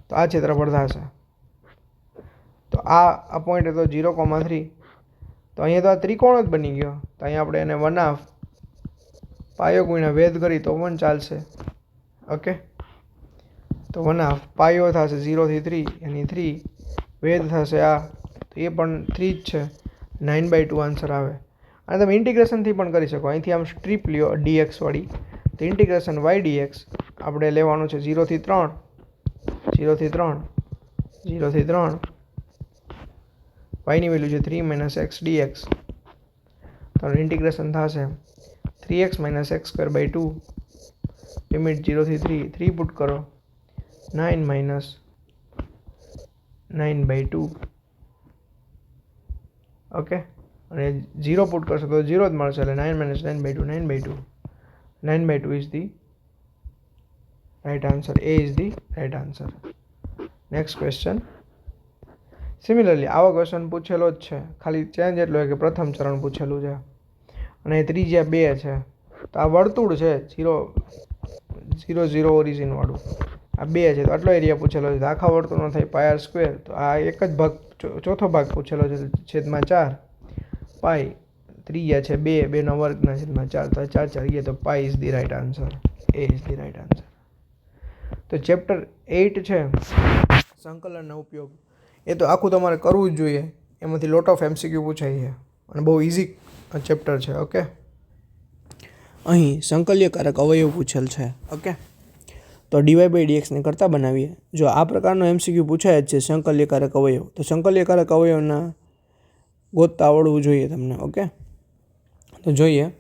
તો આ ક્ષેત્રફળ થશે. તો આ પોઈન્ટ હતો 0,3. તો અહીંયા તો આ ત્રિકોણ જ બની ગયો. તો અહીંયા આપણે એને 1/2 પાયો ગુણ્યા વેધ કરી તો પણ ચાલશે. ઓકે, તો 1/2 પાયો થશે 0 થી 3 એની 3, વેધ થશે આ, તો એ પણ 3 જ છે, 9/2 આન્સર આવે. અને તમે ઇન્ટિગ્રેશનથી પણ કરી શકો. અહીંથી આમ સ્ટ્રીપ લ્યો dx વાળી, તો ઇન્ટિગ્રેશન y dx આપણે લેવાનું છે 0 થી 3, 0 થી 3, 0 થી 3, y ની વેલ્યુ છે 3 - x dx. તો ઇન્ટિગ્રેશન થશે 3x - x²/2, લિમિટ 0 થી 3 પુટ કરો, 9 - 9/2. ઓકે, અને 0 પુટ કરશો તો 0 જ મળશે, એટલે 9 - 9/2 9/2. 9/2 is the right answer. A is the right answer. Next question. Similarly આવો ક્વેશ્ચન પૂછેલો જ છે, ખાલી ચેન્જ એટલો કે પ્રથમ ચરણ પૂછેલું છે અને ત્રિજ્યા 2 છે. તો આ વર્તુળ છે 0 0 ઓરિજિનવાળું, આ 2 છે. તો આટલો એરિયા પૂછેલો છે. તો આખા વર્તુળનો થાય πr². તો આ એક જ ભાગ, ચોથો ભાગ પૂછેલો છે, છેદમાં 4 પાઈ. ત્રિજ્યા છે 2, 2 વર્ગના છેદમાં 4. તો 4 4 ગયા. તો પાઈ is the right answer. A is the right answer. તો ચેપ્ટર 8 છે સંકલનનો ઉપયોગ, એ તો આખું તમારે કરવું જ જોઈએ. એમાંથી લોટ ઓફ MCQ પૂછાય છે અને બહુ ઇઝી ચેપ્ટર છે. ઓકે, અહીં સંકલ્યકારક અવયવ પૂછેલ છે. ઓકે, તો dy/dx ને કરતા બનાવીએ. જો આ પ્રકારનો MCQ પૂછાય જ છે સંકલ્યકારક અવયવ, તો સંકલ્યકારક અવયવના ગોતતા આવડવું જોઈએ તમને. ઓકે, તો જોઈએ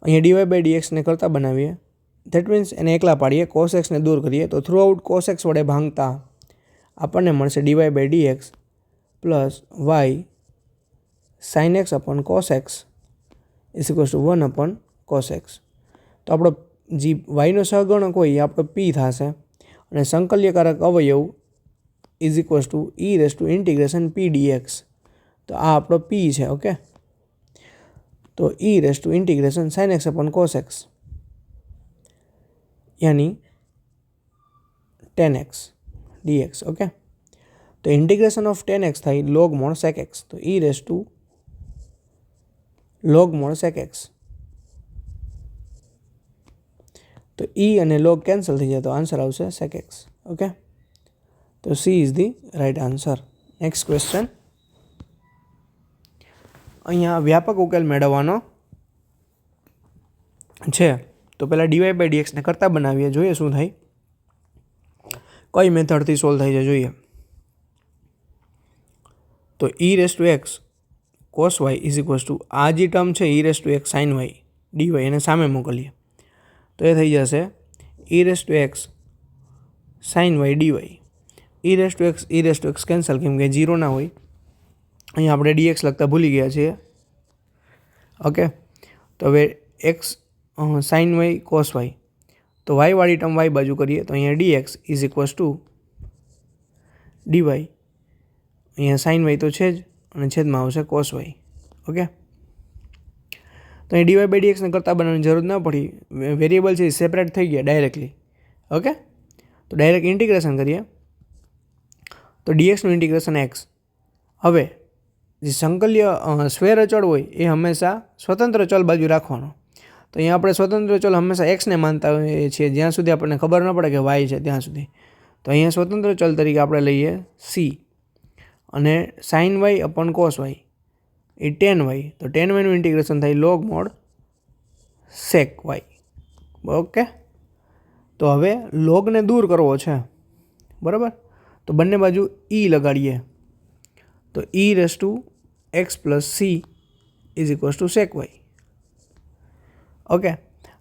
અહીંયા dy/dx ને કરતા બનાવીએ. ધેટ મીન્સ એને એકલા પાડીએ, cos x ને દૂર કરીએ. તો થ્રુ આઉટ cos x વડે ભાંગતા આપણને મળશે dy/dx plus y sin x upon cos x is equals two 1 upon cos x. તો આપણો જે yનો સહગુણક હોય એ આપણો p થશે અને સંકલ્યકારક અવયવ is equals two e⁻ p dx. તો આ આપણો p છે. ઓકે, તો e⁻ sin x upon cos x यानी tan x dx. ओके, तो इंटीग्रेशन ऑफ tan x થાય log mod sec x. તો log mod sec x. તો e અને log કેન્સલ થઈ જાય તો આન્સર આવશે sec x. ઓકે, તો C is the right answer. Next question. અહીંયા વ્યાપક ઉકેલ મેળવવાનો છે. તો પહેલાં dy/dx ને કરતા બનાવીએ, જોઈએ શું થાય, કઈ મેથડથી સોલ્વ થાય છે જોઈએ. તો e⁻x cos y is equals two આ જે ટર્મ છે e⁻x sin y dy એને સામે મોકલીએ તો એ થઈ જશે e⁻x sin y dy. e⁻x cancel, કેમ કે 0 ના હોય. અહીંયા આપણે dx લખતા ભૂલી ગયા છીએ. ઓકે, તો હવે x sin y cos y, તો y વાળી ટર્મ y બાજુ કરીએ તો અહીંયા dx is equals two dy. અહીંયા sin y તો છે જ અને છેદમાં આવશે cos y. ઓકે, તો અહીં dy/dx ને કરતા બનાવવાની જરૂર ના પડી, વેરિયેબલ છે એ સેપરેટ થઈ ગયા ડાયરેક્ટલી. ઓકે, તો ડાયરેક્ટ ઇન્ટિગ્રેશન કરીએ. તો dxનું ઇન્ટિગ્રેશન x. હવે જે સંકલ્ય સ્વેર અચળ હોય એ હંમેશા સ્વતંત્ર ચલ બાજુ રાખવાનો. તો અહીંયા આપણે સ્વતંત્ર ચલ હંમેશા એક્સને માનતા હોઈએ છીએ જ્યાં સુધી આપણને ખબર ન પડે કે વાય છે ત્યાં સુધી. તો અહીંયા સ્વતંત્ર ચલ તરીકે આપણે લઈએ c અને sin y upon cos y એ tan y. તો tan y નું ઇન્ટિગ્રેશન થાય log mod sec y. Okay, તો હવે લોગને દૂર કરવો છે, બરાબર. તો બંને બાજુ e લગાડીએ તો e⁻x plus c is equals two sec y. Okay,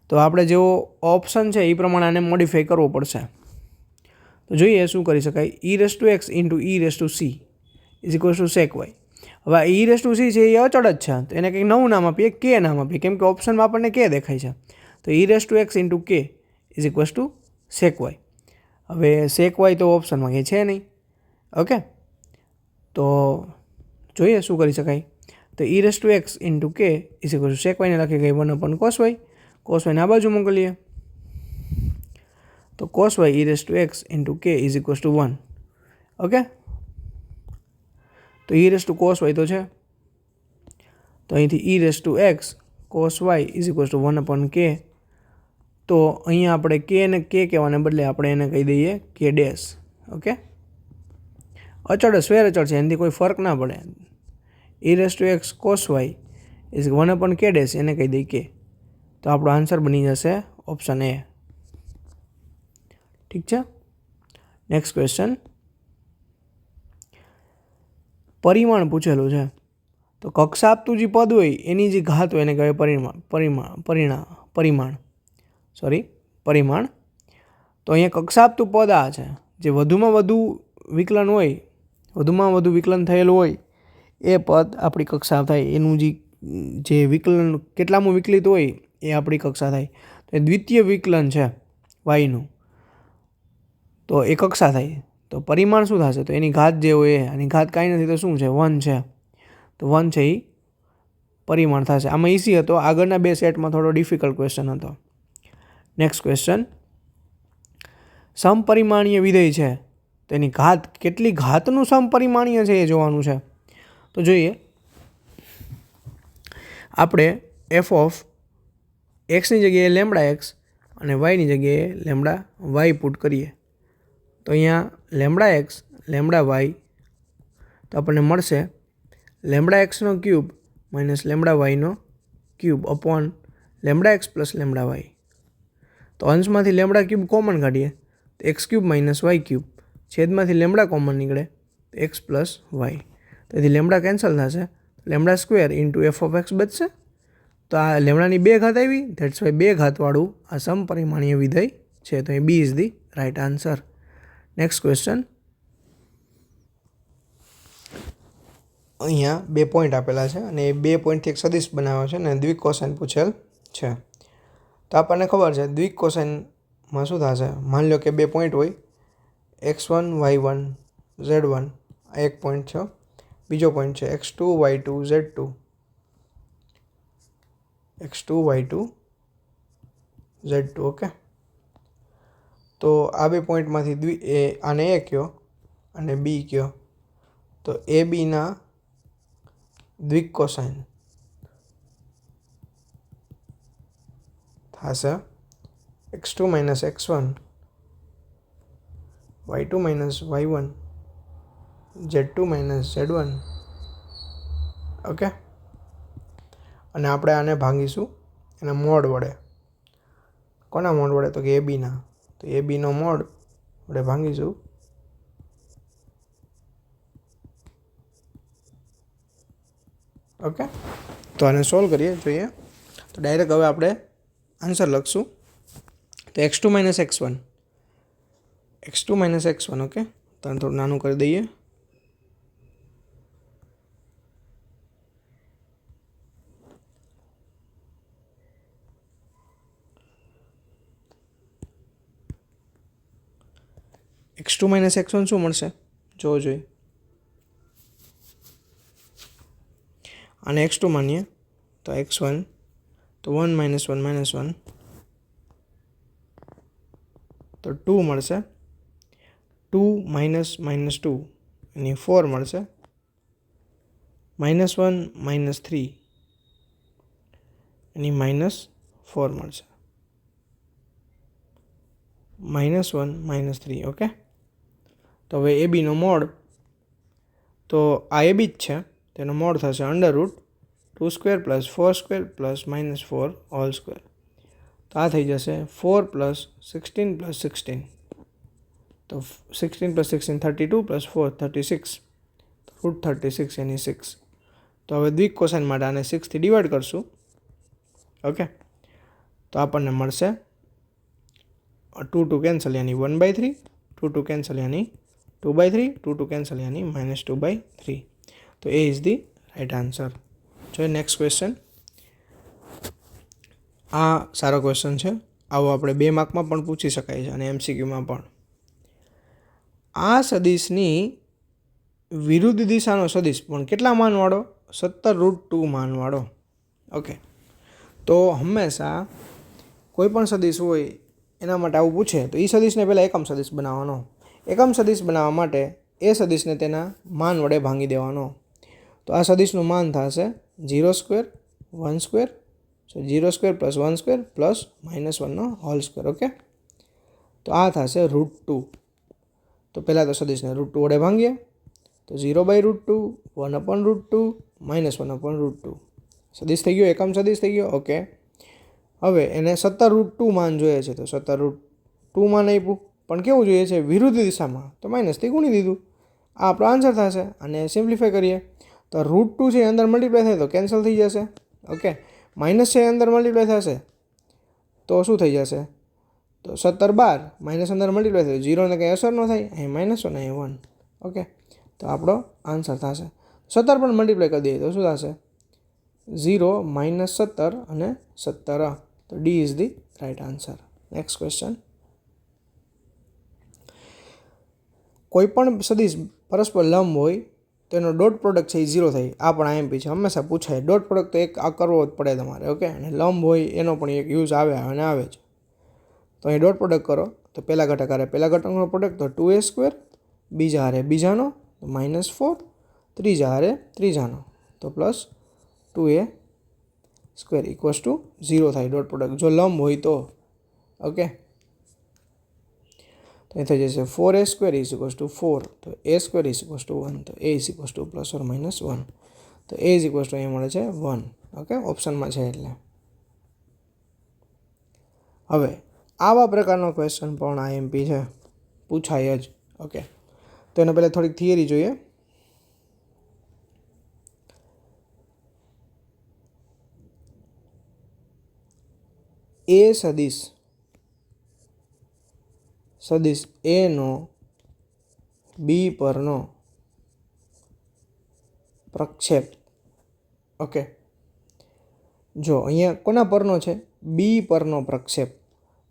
તો આપણે જેવો ઓપ્શન છે એ પ્રમાણે આને મોડિફાઈ કરવો પડશે. તો જોઈએ શું કરી શકાય. e⁻x into e⁻c is equals two sec y. હવે e⁻c છે એ અચળ જ છે, તો એને કંઈક નવું નામ આપીએ, કે નામ આપીએ, કેમ કે ઓપ્શનમાં આપણને કે દેખાય છે. તો e⁻x into k is equals two sec y. હવે sec y તો ઓપ્શનમાં કંઈ છે નહીં. ઓકે, તો જોઈએ શું કરી શકાય. તો e⁻x into k is equal to sec y ને લખી ગઈ 1 upon cos y. cos y ને આ બાજુ મોકલીએ તો cos y e⁻x into k is equal to 1. Okay, તો e⁻cos y તો છે, તો અહીંથી e⁻x cos y is equal to 1 upon k. તો અહીંયા આપણે k ને k કહેવાને બદલે આપણે એને કહી દઈએ k ડેશ. ઓકે, અચળ સ્વેર અચળ છે, એનાથી કોઈ ફરક ના પડે. e⁻x cos y is 1 upon k dash, એને કહી દઈએ k. તો આપણો આન્સર બની જશે ઓપ્શન એ. ઠીક છે. Next question. પરિમાણ પૂછેલું છે. તો કક્ષા આપતું જે પદ હોય એની જે ઘાત હોય એને કહેવાય પરિમાણ. તો અહીંયા કક્ષા આપતું પદ આ છે, જે વધુમાં વધુ વિકલન થયેલું હોય એ પદ આપણી કક્ષા થાય. એનું જે વિકલન કેટલામું વિકલિત હોય એ આપણી કક્ષા થાય. તો એ દ્વિતીય વિકલન છે વાયનું, તો એ કક્ષા થાય. તો પરિમાણ શું થશે, તો એની ઘાત જે હોય એની ઘાત કાંઈ નથી તો શું છે 1 છે. તો 1 છે એ પરિમાણ થશે. આમાં ઇઝી હતો, આગળના બે સેટમાં થોડો ડિફિકલ્ટ ક્વેશ્ચન હતો. નેક્સ્ટ ક્વેશ્ચન, સમપરિમાણીય વિધેય છે તેની ઘાત કેટલી ઘાતનું સમપરિમાણીય છે એ જોવાનું છે. તો જોઈએ, આપણે એફ ઓફ એક્સની જગ્યાએ લેમડા એક્સ અને વાયની જગ્યાએ લેમડા વાય પુટ કરીએ તો અહીંયા લેમડા એક્સ લેમડા વાય તો આપણને મળશે લેમડા એક્સનો ક્યુબ માઇનસ લેમડા વાયનો cube upon lambda X plus lambda Y. તો અંશમાંથી લેમડા ક્યુબ કોમન કાઢીએ તો X cube minus Y cube, છેદમાંથી લેમડા કોમન નીકળે તો એક્સ પ્લસ વાય. તેથી લેમડા કેન્સલ થશે, lambda square into F of X બચશે. તો આ લેમડાની 2 ઘાત આવી, ધેટ્સ વાય 2 ઘાતવાળું આ સમપરિમાણીય વિધેય છે. તો એ B is the right answer. Next question, અહીંયા 2 પોઈન્ટ આપેલા છે અને એ 2 પોઈન્ટથી એક સદિશ બનાવ્યો છે અને દ્વિકોસાઇન પૂછેલ છે. તો આપણને ખબર છે દ્વિકોસાઇનમાં શું થશે, માની લો કે 2 પોઈન્ટ હોય x1 y1 z1 આ એક પોઈન્ટ છે, બીજો પોઈન્ટ છે x2 y2 z2 x2 y2 z2. Okay, તો આ 2 પોઈન્ટમાંથી આને એ કયો અને બી કયો, તો એ બીના દ્વિકોસાઇન થશે x2 minus x1 y2 minus y1 z2 minus z1. Okay, અને આપણે આને ભાંગીશું એના મોડ વડે. કોના મોડ વડે? તો કે એ બીના. તો એ બીનો મોડ વડે ભાંગીશું. ઓકે, તો આને સોલ્વ કરીએ, જોઈએ. તો ડાયરેક્ટ હવે આપણે આન્સર લખશું. તો x2 માઇનસ x1 ઓકે, તો આને થોડું નાનું કરી દઈએ. x2 માઇનસ x1 શું મળશે જોવો જોઈએ. આને x2 માનીએ તો x1 તો 1 માઇનસ 1 માઇનસ 1 તો 2 મળશે, 2 માઇનસ માઇનસ 2 એની 4 મળશે, માઇનસ 1 માઇનસ 3 એની માઇનસ 4 મળશે, માઇનસ 1 માઇનસ 3. ઓકે, તો હવે એ બીનો મોડ, તો આ એ બી જ છે, તેનો મોડ થશે under route 2 square plus 4 square plus minus 4 whole square. તો આ થઈ જશે 4 પ્લસ 16 પ્લસ 16. તો 16 પ્લસ 16 32 પ્લસ 4 36, રૂટ 36 એની 6. તો હવે દ્વિકોસાઇન માટે આને 6થી ડિવાઈડ કરશું. ઓકે, તો આપણને મળશે 2 2 કેન્સલ યાની 1/3, 2 2 કેન્સલ યાની 2/3, 2 2 કેન્સલ યાની માઇનસ 2/3. તો A is the right answer. જોઈએ નેક્સ્ટ ક્વેશ્ચન. આ સારો ક્વેશ્ચન છે, આવો આપણે 2 માર્કમાં પણ પૂછી શકાય છે અને MCQમાં પણ. આ સદિશની વિરુદ્ધ દિશાનો સદિશ પણ કેટલા માનવાળો? 17√2 માનવાળો. ઓકે, તો હંમેશા કોઈ પણ સદિશ હોય એના માટે આવું પૂછે તો એ સદિશને પહેલાં એકમ સદિશ બનાવવાનો. એકમ સદિશ બનાવવા માટે એ સદિશને તેના માન વડે ભાંગી દેવાનો. તો આ સદિશનું માન થશે 0 square 1 square, so 0 square plus 1 square plus minus 1નો હોલ સ્ક્વેર. ઓકે, તો આ થશે √2. તો પહેલાં તો સદિશને √2 વડે ભાંગીએ તો 0/√2, 1/√2, માઇનસ 1/√2. સદિશ થઈ ગયો, એકમ સદિશ થઈ ગયો. ઓકે, હવે એને 17√2 માન જોઈએ છે તો 17√2 માન આપ્યું, પણ કેવું જોઈએ છે? વિરુદ્ધ દિશામાં, તો માઇનસથી ગુણી દીધું. આ આપણો આન્સર થશે. અને સિમ્પ્લિફાય કરીએ તો √2 છે અંદર મલ્ટીપ્લાય થાય તો કેન્સલ થઈ જશે. ઓકે, માઇનસ છે અંદર મલ્ટીપ્લાય થશે તો શું થઈ જશે? તો 17 12 માઇનસ અંદર મલ્ટીપ્લાય થાય 0ને કંઈ અસર ન થાય, અહીં માઇનસ 1 અહીં 1. ઓકે, તો આપણો આન્સર થશે. 17 પણ મલ્ટીપ્લાય કરી દઈએ તો શું થશે? 0 માઇનસ 17 અને 17. તો D is the right answer. Next question. કોઈ પણ સદિશ પરસ્પર લંબ હોય તો એનો ડોટ પ્રોડક્ટ છે એ 0 થાય. આ પણ આઈએમપી છે, હંમેશા પૂછાય. ડોટ પ્રોડક્ટ તો એક આ કરવો જ પડે તમારે. ઓકે, અને લંબ હોય એનો પણ એક યુઝ આવે અને આવે જ. તો અહીં ડોટ પ્રોડક્ટ કરો તો પહેલા ઘટક હારે પહેલા ઘટકનો પ્રોડક્ટ તો 2a², બીજા હારે બીજાનો તો -4, ત્રીજા હારે ત્રીજાનો તો +2a² = 0 થાય ડોટ પ્રોડક્ટ જો લંબ હોય તો. ઓકે, તો અહીં થઈ જશે 4a² = 4, તો a² = 1, તો a ± 1, તો a અહીંયા મળે છે 1. ઓકે, ઓપ્શનમાં છે એટલે. હવે આવા પ્રકારનો ક્વેશ્ચન પણ આઈએમપી છે, પૂછાય જ. ઓકે, તો એને પહેલાં થોડીક થિયરી જોઈએ. એ સદિશ એનો બી પરનો પ્રક્ષેપ. ઓકે, જો અહીંયા કોના પરનો છે? બી પરનો પ્રક્ષેપ.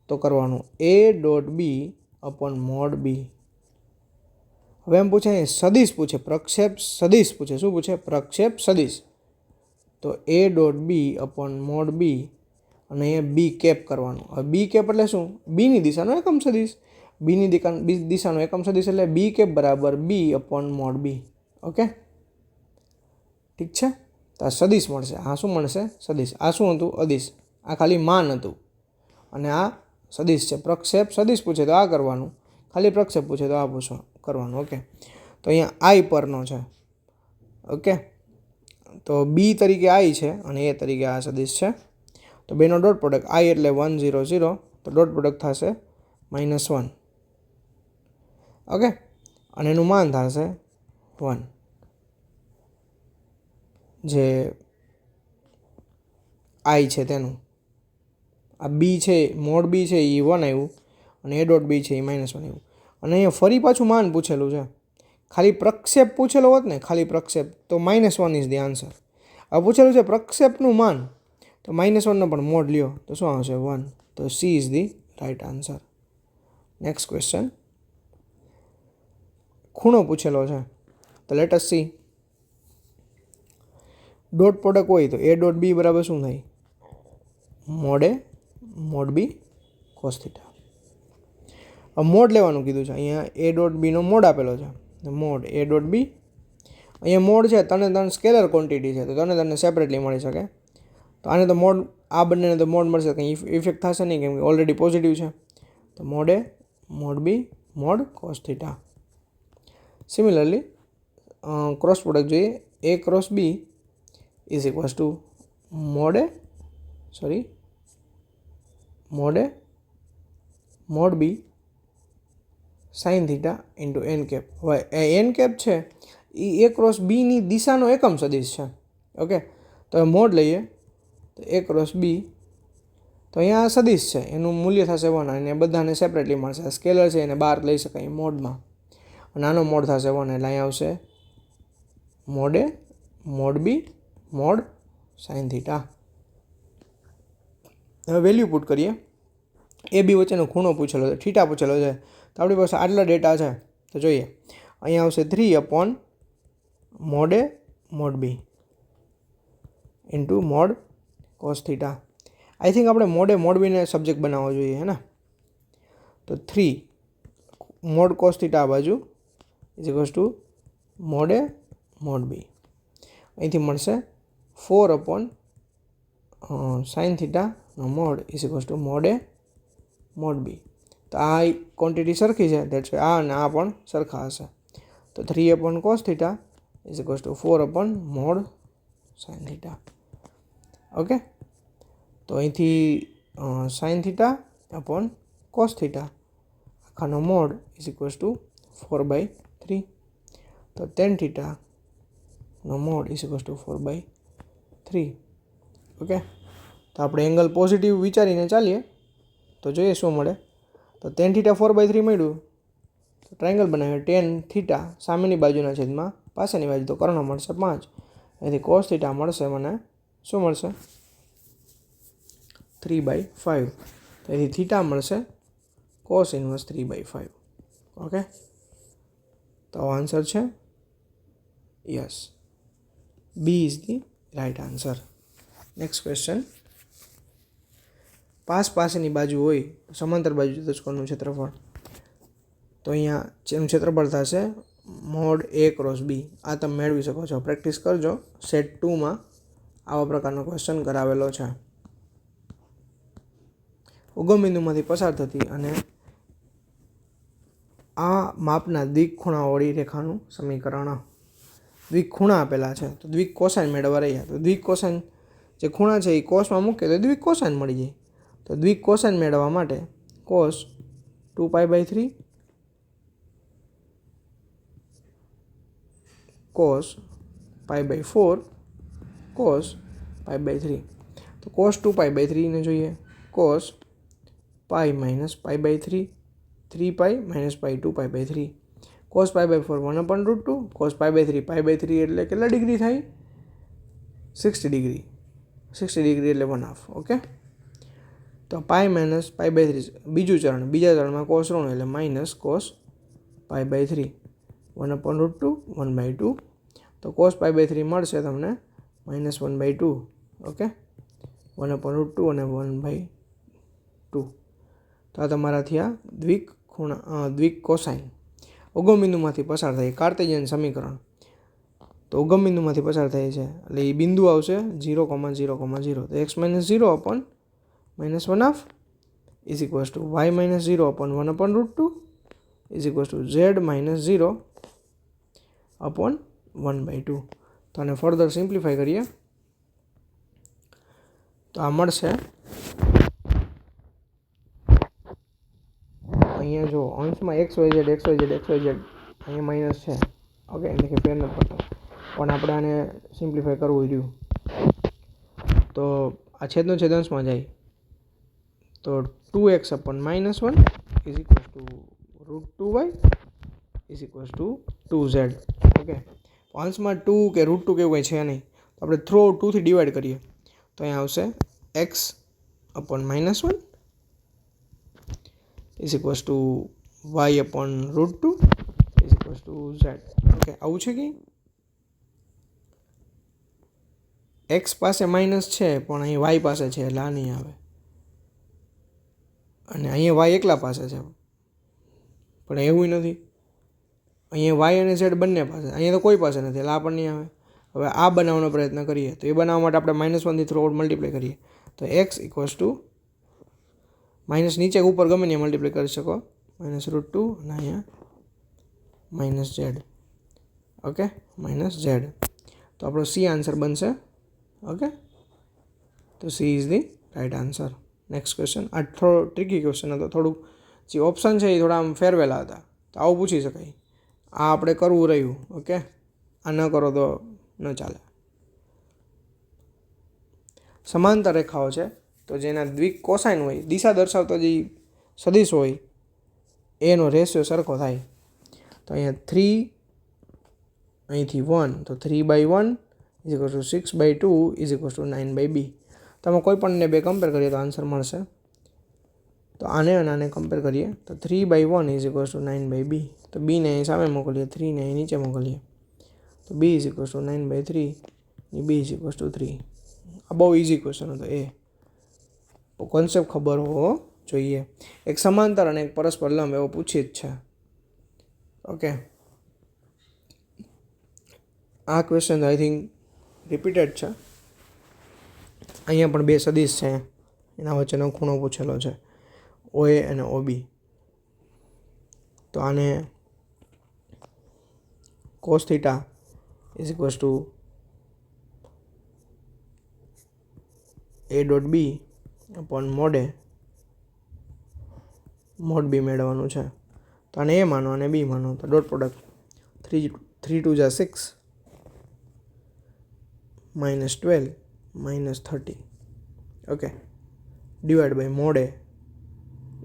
તો કરવાનું a.b/mod b. હવે એમ પૂછે સદિશ પૂછે, પ્રક્ષેપ સદિશ પૂછે. શું પૂછે? પ્રક્ષેપ સદિશ. તો a.b/mod b અને અહીંયા બી કેપ કરવાનું. હવે બી કેપ એટલે શું? બીની દિશાનો એકમ સદિશ. બીની દિશાનો એકમ સદિશ એટલે બી કેપ બરાબર b/mod b. ઓકે, ઠીક છે. તો આ સદિશ મળશે. આ શું મળશે? સદિશ. આ શું હતું? અદિશ. આ ખાલી માન હતું અને આ સદિશ છે. પ્રક્ષેપ સદિશ પૂછે તો આ કરવાનું, ખાલી પ્રક્ષેપ પૂછે તો આ કરવાનું. ઓકે, તો અહીંયા આઈ પરનો છે. ઓકે, તો બી તરીકે આઈ છે અને એ તરીકે આ સદિશ છે. તો બેનો ડોટ પ્રોડક્ટ આઈ એટલે 1 0 0, તો ડોટ પ્રોડક્ટ થશે -1. ઓકે, અને એનું માન થશે 1. જે આઈ છે તેનું. આ બી છે, મોડ બી છે એ 1 આવ્યું અને એ ડોટ બી છે એ -1 આવ્યું. અને અહીંયા ફરી પાછું માન પૂછેલું છે. ખાલી પ્રક્ષેપ પૂછેલો હોત ને, ખાલી પ્રક્ષેપ, તો -1 ઇઝ ધી આન્સર. હવે પૂછેલું છે પ્રક્ષેપનું માન, તો -1નો પણ મોડ લ્યો તો શું આવશે? 1. તો C is the right answer. Next question. ખૂણો પૂછેલો છે, તો let S C. Dot product હોય તો a.b બરાબર શું થાય? mod a mod b cos θ. હવે મોડ લેવાનું કીધું છે. અહીંયા a.b નો મોડ આપેલો છે, મોડ a.b. અહીંયા મોડ છે, ત્રણે સ્કેલર ક્વોન્ટિટી છે, તો ત્રણે સેપરેટલી મળી શકે. તો આને તો મોડ, આ બંનેને તો મોડ મળશે, કંઈ ઇફેક્ટ થશે નહીં કેમ કે ઓલરેડી પોઝિટિવ છે. તો mod a mod b mod cos θ. Similarly cross product જોઈએ. a cross b is equals to mod a mod b sin θ into n cap. હવે n કેપ છે એ a ક્રોસ બીની દિશાનો એકમ સદિશ છે. ઓકે, તો મોડ લઈએ તો a ક્રોસ b, તો અહીંયા સદિશ છે, એનું મૂલ્ય થશે 1 અને બધાને સેપરેટલી મળશે. સ્કેલર છે એને બહાર લઈ શકાય મોડમાં, અને આનો મોડ થશે 1 એટલે અહીંયા આવશે mod a mod b mod sin θ. હવે વેલ્યુ પુટ કરીએ. એ બી વચ્ચેનો ખૂણો પૂછેલો છે, થીટા પૂછેલો છે. તો આપણી પાસે આટલા ડેટા છે, તો જોઈએ. અહીંયા આવશે 3/mod a mod b into mod cos θ. I think આપણે mod a mod b ને સબ્જેક્ટ બનાવવો જોઈએ, હે ને? તો 3 mod cos θ આ બાજુ is equals to mod a mod b. અહીંથી મળશે 4/sin θ નો mod is equals to mod a mod b. તો આ ક્વોન્ટિટી સરખી છે, દેટ્સ આ અને આ પણ સરખા હશે. તો 3/cos θ is equals to 4/mod sin θ. Okay, તો અહીંથી sin θ અપોન cos θ આખાનો મોડ ઇઝ ઇક્વલ્સ ટુ 4/3. તો tan θ નો mod is equals to 4/3. Okay, તો આપણે એંગલ પોઝિટિવ વિચારીને ચાલીએ તો જોઈએ શું મળે. તો tan θ 4/3 મળ્યું, તો ટ્રાયંગલ બનાવીએ. tan θ સામેની બાજુના છેદમાં પાછળની બાજુ, તો કર્ણ મળશે 5. એથી cos θ મળશે મને શું મળશે? 3/5. તો એથી θ મળશે cos ઇન્વર્સ 3/5. ઓકે, તો આન્સર છે yes, B is the right answer. Next question. પાસેની બાજુ હોય સમાંતર બાજુ ચતુષ્કોણનું ક્ષેત્રફળ. તો અહીંયા જેનું ક્ષેત્રફળ થશે મોડ A ક્રોસ બી. આ તમે મેળવી શકો છો, પ્રેક્ટિસ કરજો. સેટ 2માં આવા પ્રકારનો ક્વેશ્ચન કરાવેલો છે. ઉગમ બિંદુમાંથી પસાર થતી અને આ માપના દ્વિખૂણાવાળી રેખાનું સમીકરણ. દ્વિખૂણા આપેલા છે તો દ્વિક કોસાઇન મેળવવા રહ્યા. તો દ્વિક કોસાઇન જે ખૂણા છે એ કોસમાં મૂકે તો દ્વિક કોસાઇન મળી જાય. તો દ્વિક કોસાઇન મેળવવા માટે કોસ 2π/3 કોસ π/4 કોસ π/3. તો કોસ 2π/3 ને જોઈએ, કોસ π - π/3 3π - π 2π/3 કોસ π/4 1/√2 કોસ π/3 π/3 એટલે કેટલા ડિગ્રી થાય? 60 ડિગ્રી. 60 ડિગ્રી એટલે 1/2. ઓકે, તો π - π/3 બીજું ચરણ. બીજા ચરણમાં કોસ ઋણ એટલે માઇનસ કોસ π/3 1/√2 1/2. તો કોસ π/3 મળશે તમને -1/2. ઓકે, 1/√2 અને 1/2. તો આ તમારા થયા દ્વિક કોસાઇન. ઉગમ બિંદુમાંથી પસાર થાય કાર્ટેશિયન સમીકરણ. તો ઉગમ બિંદુમાંથી પસાર થાય છે એટલે એ બિંદુ આવશે 0, 0, 0. તો x - 0 upon -1/2 is equals to y - 0 upon 1/√2 is equals to z - 0 upon 1/2. તો આને ફર્ધર સિમ્પ્લિફાય કરીએ તો આ મળશે. અહીંયા જો અંશમાં XYZ અહીંયા માઇનસ છે. ઓકે, એટલે કે ફેર નથી પડતો, પણ આપણે આને સિમ્પ્લિફાય કરવું રહ્યું. તો આ છેદનો છેદ અંશમાં જાય તો 2x upon -1 is equals to √2y is equals to 2z. Okay, અંશમાં 2 કે √2 કે એવું કંઈ છે નહીં, તો આપણે થ્રો 2થી ડિવાઈડ કરીએ તો અહીંયા આવશે x upon -1 is equals to y upon √2 is equals to z. Okay, આવું છે કે x પાસે માઇનસ છે પણ અહીં y પાસે છે એટલે આ નહીં આવે, અને અહીંયા y એકલા પાસે છે પણ એવું નથી. અહીંયા y અને z બંને પાસે, અહીંયા તો કોઈ પાસે નથી એટલે આ પણ નહીં આવે. હવે આ બનાવવાનો પ્રયત્ન કરીએ તો એ બનાવવા માટે આપણે -1થી થ્રુ આઉટ મલ્ટીપ્લાય કરીએ તો x ઇક્વલ્સ ટુ માઇનસ નીચે ઉપર ગમે ને મલ્ટીપ્લાય કરી શકો -√2 અને અહીંયા -z. Okay, -z. તો આપણો C આન્સર બનશે. ઓકે, તો C is the right answer. Next question. આ થોડો ટ્રિકી ક્વેશ્ચન હતો, થોડુંક જે ઓપ્શન છે એ થોડા આમ ફેરવેલા હતા, તો આવું પૂછી શકાય. આ આપણે કરવું રહ્યું. ઓકે, આ ન કરો તો ન ચાલે. સમાંતર રેખાઓ છે તો જેના દ્વિક કોસાઇન હોય, દિશા દર્શાવતો જે સદિશ હોય એનો રેશિયો સરખો થાય. તો અહીંયા 3 અહીંથી 1 તો 3/1 is equal to 6/2 is equal to 9/b. તમે કોઈ પણને બે કમ્પેર કરીએ તો આન્સર મળશે. તો આને અને આને કમ્પેર કરીએ તો 3/1 ઇઝ ઇક્વલ ટુ 9/b. તો બીને અહીં સામે મોકલીએ, 3ને અહીં નીચે મોકલીએ તો b is equal to 9/3 b is equal to 3. આ બહુ ઇઝી ક્વેશ્ચન હતો. કોન્સેપ્ટ ખબર હોવો જોઈએ. એક સમાંતર અને એક પરસ્પર લંબ એવો પૂછી જ છે. ઓકે, આ ક્વેશ્ચન આઈ થિંક રિપીટેડ છે. અહીંયા પણ બે સદિશ છે, એના વચ્ચેનો ખૂણો પૂછેલો છે OA અને OB. તો આને cos theta is equals two A.B upon mode A mode B મેળવવાનું છે. તો આને A માનો અને B માનો તો ડોટ પ્રોડક્ટ 3 2 જા 6 -12 -30. Okay, divide by mod A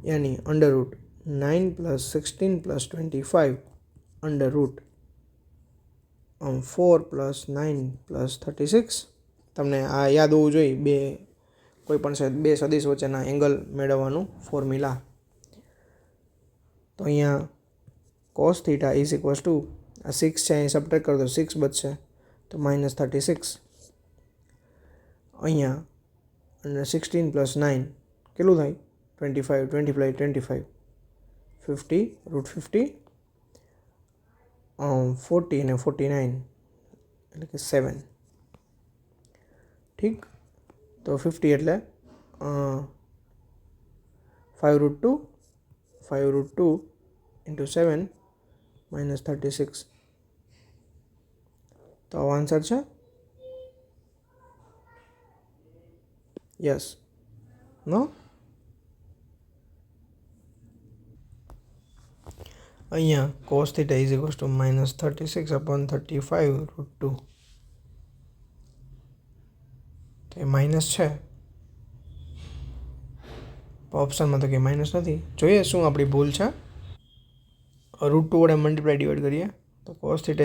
यानी √9 + 16 + 25 √4 + 9 + 36. તમને આ યાદ હોવું જોઈએ, બે કોઈ પણ બે સદિશ વચ્ચેના એંગલ મેળવવાનું ફોર્મ્યુલા. તો અહીંયા cos theta is equals two આ 6 છે, અહીં સબટ્રેક્ટ કરો તો 6 બચશે, તો -36. અહીંયા અને 16 + 9 કેટલું થાય? 25. 20 + 25 50, √50, 40 અને 49 એટલે કે 7. ઠીક, તો 50 એટલે 5√2 × 7 -36. તો આવો આન્સર છે. યસ, નો? અહીંયા cos θ = -36/35√2. તો એ માઇનસ છે, ઓપ્શનમાં તો કંઈ માઇનસ નથી. જોઈએ શું આપણી ભૂલ છે. √2 વડે મલ્ટીપ્લાય ડિવાઈડ કરીએ તો cos θ =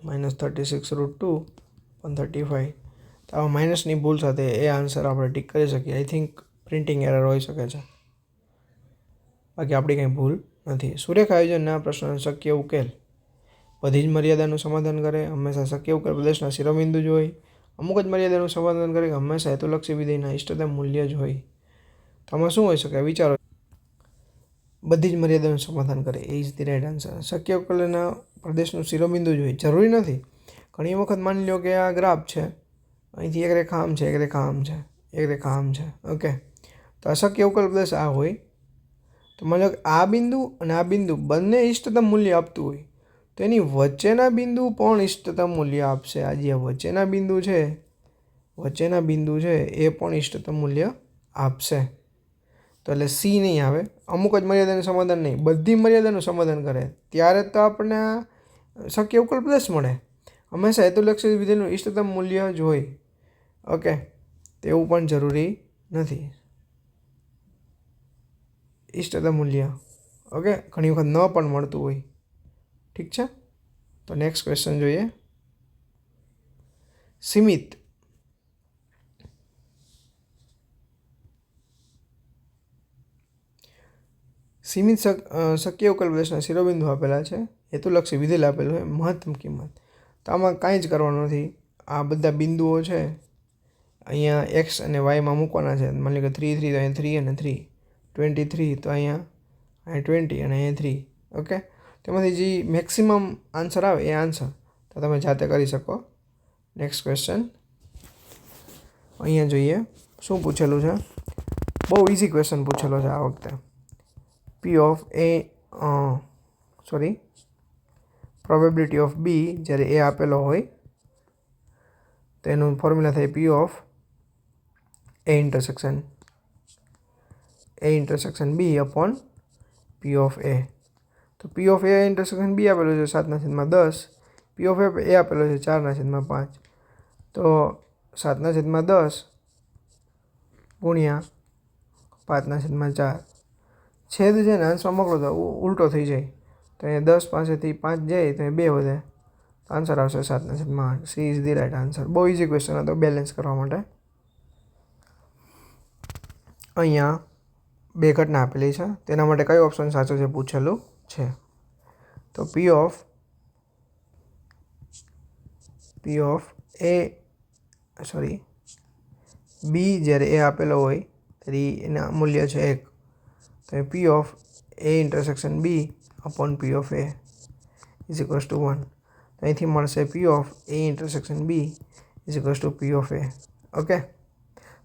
-36√2/35. તો આવા માઇનસની ભૂલ સાથે એ આન્સર આપણે ટીક કરી શકીએ. આઈ થિંક પ્રિન્ટિંગ એરર હોઈ શકે છે, બાકી આપણી કંઈ ભૂલ નથી. સુરેખ આયોજનના પ્રશ્નોનો શક્ય ઉકેલ: બધી જ મર્યાદાનું સમાધાન કરે, હંમેશા શક્ય ઉકેલ પ્રદેશના શિરોબિંદુ જ હોય, અમુક જ મર્યાદાનું સમાધાન કરે કે હંમેશા હેતુલક્ષી વિધેયના ઇષ્ટતમ મૂલ્ય જ હોય. તો આમાં શું હોઈ શકે? વિચારો. બધી જ મર્યાદાનું સમાધાન કરે, એ ઇઝ ધી રાઈટ આન્સર. શક્ય ઉકેલના પ્રદેશનું શિરોબિંદુ જ હોય, જરૂરી નથી. ઘણી વખત માની લો કે આ ગ્રાફ છે, અહીંથી એક રેખા આમ છે, એક રેખા આમ છે, એક રેખા આમ છે. ઓકે, તો અશક્ય ઉકેલ પ્રદેશ આ હોય. તો માની લો કે આ બિંદુ અને આ બિંદુ બંને ઇષ્ટતમ મૂલ્ય આપતું હોય, તો એની વચ્ચેના બિંદુ પણ ઇષ્ટતમ મૂલ્ય આપશે. આ જે વચ્ચેના બિંદુ છે એ પણ ઇષ્ટતમ મૂલ્ય આપશે. તો એટલે સી નહીં આવે. અમુક જ મર્યાદાનું સમાધાન નહીં, બધી મર્યાદાનું સમાધાન કરે ત્યારે તો આપણને આ શક્ય ઉકેલ પ્રદેશ મળે. હંમેશા હેતુલક્ષી વિધેયનું ઇષ્ટતમ મૂલ્ય જ હોય. ઓકે, તો એવું પણ જરૂરી નથી. ઇષ્ટતમ મૂલ્ય ઓકે ઘણી વખત ન પણ મળતું હોય. ઠીક છે, તો નેક્સ્ટ ક્વેશ્ચન જોઈએ. સીમિત શક્ય ઉકેલ પ્રદેશના શિરોબિંદુ આપેલા છે, હેતુલક્ષી વિધેય આપેલું હોય, મહત્તમ કિંમત. તો આમાં કાંઈ જ કરવાનું નથી. આ બધા બિંદુઓ છે અહીંયા એક્સ અને વાયમાં મૂકવાના છે. માની લો કે 3 3 તો અહીંયા 3 અને 3, 23 તો અહીંયા 20 અને અહીંયા 3. ઓકે, તેમાંથી જે મેક્સિમમ આન્સર આવે એ આન્સર તો તમે જાતે કરી શકો. નેક્સ્ટ ક્વેશ્ચન અહીંયા જોઈએ શું પૂછેલું છે. બહુ ઇઝી ક્વેશ્ચન પૂછેલો છે આ વખતે. પ્રોબેબિલિટી ઓફ બી જ્યારે એ આપેલો હોય તો એનું ફોર્મ્યુલા થાય P of A intersection B upon P of A. તો P of A intersection B આપેલું છે 7/10. P of A આપેલો છે 4/5. તો 7/10 ગુણ્યા 5/4. છેદ છે ને આન્સર મોકલો તો ઉલટો થઈ જાય. તો અહીંયા 10 પાસેથી 5 જાય તો એ 2 વધે. આન્સર આવશે 7/8. C is the right answer. બહુ ઇઝી ક્વેશ્ચન હતો બેલેન્સ કરવા માટે. અહીંયા 2 ઘટના આપેલી છે, તેના માટે કયો ઓપ્શન સાચો છે પૂછેલું છે. તો P of B જ્યારે એ આપેલો હોય ત્યારે એના મૂલ્ય છે 1. તો P of A intersection B upon P of A is equals to 1. તો અહીંથી મળશે P of A intersection B is equals to P of A. Okay,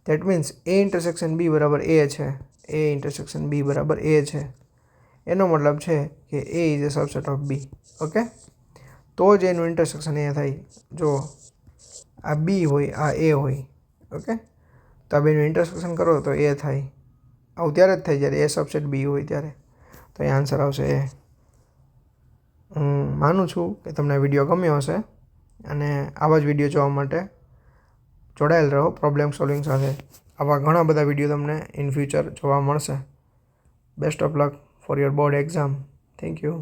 that means A intersection B બરાબર A છે. A intersection B બરાબર A છે. એનો મતલબ છે કે A is a subset of B. Okay, તો જ એનું ઇન્ટરસેક્શન અહીંયા થાય. જો આ B હોય, આ A હોય. ઓકે, તો આ બેનું ઇન્ટરસેક્શન કરો તો એ થાય. આવું ત્યારે જ થાય જ્યારે એ સબસેટ બી હોય ત્યારે. તો એ આન્સર આવશે એ. હું માનું છું કે તમને વિડીયો ગમ્યો હશે અને આવા જ વિડીયો જોવા માટે જોડાયેલ રહો પ્રોબ્લેમ સોલ્વિંગ સાથે. આવા ઘણા બધા વિડીયો તમને ઇન ફ્યુચર જોવા મળશે. Best of luck for your board exam. Thank you.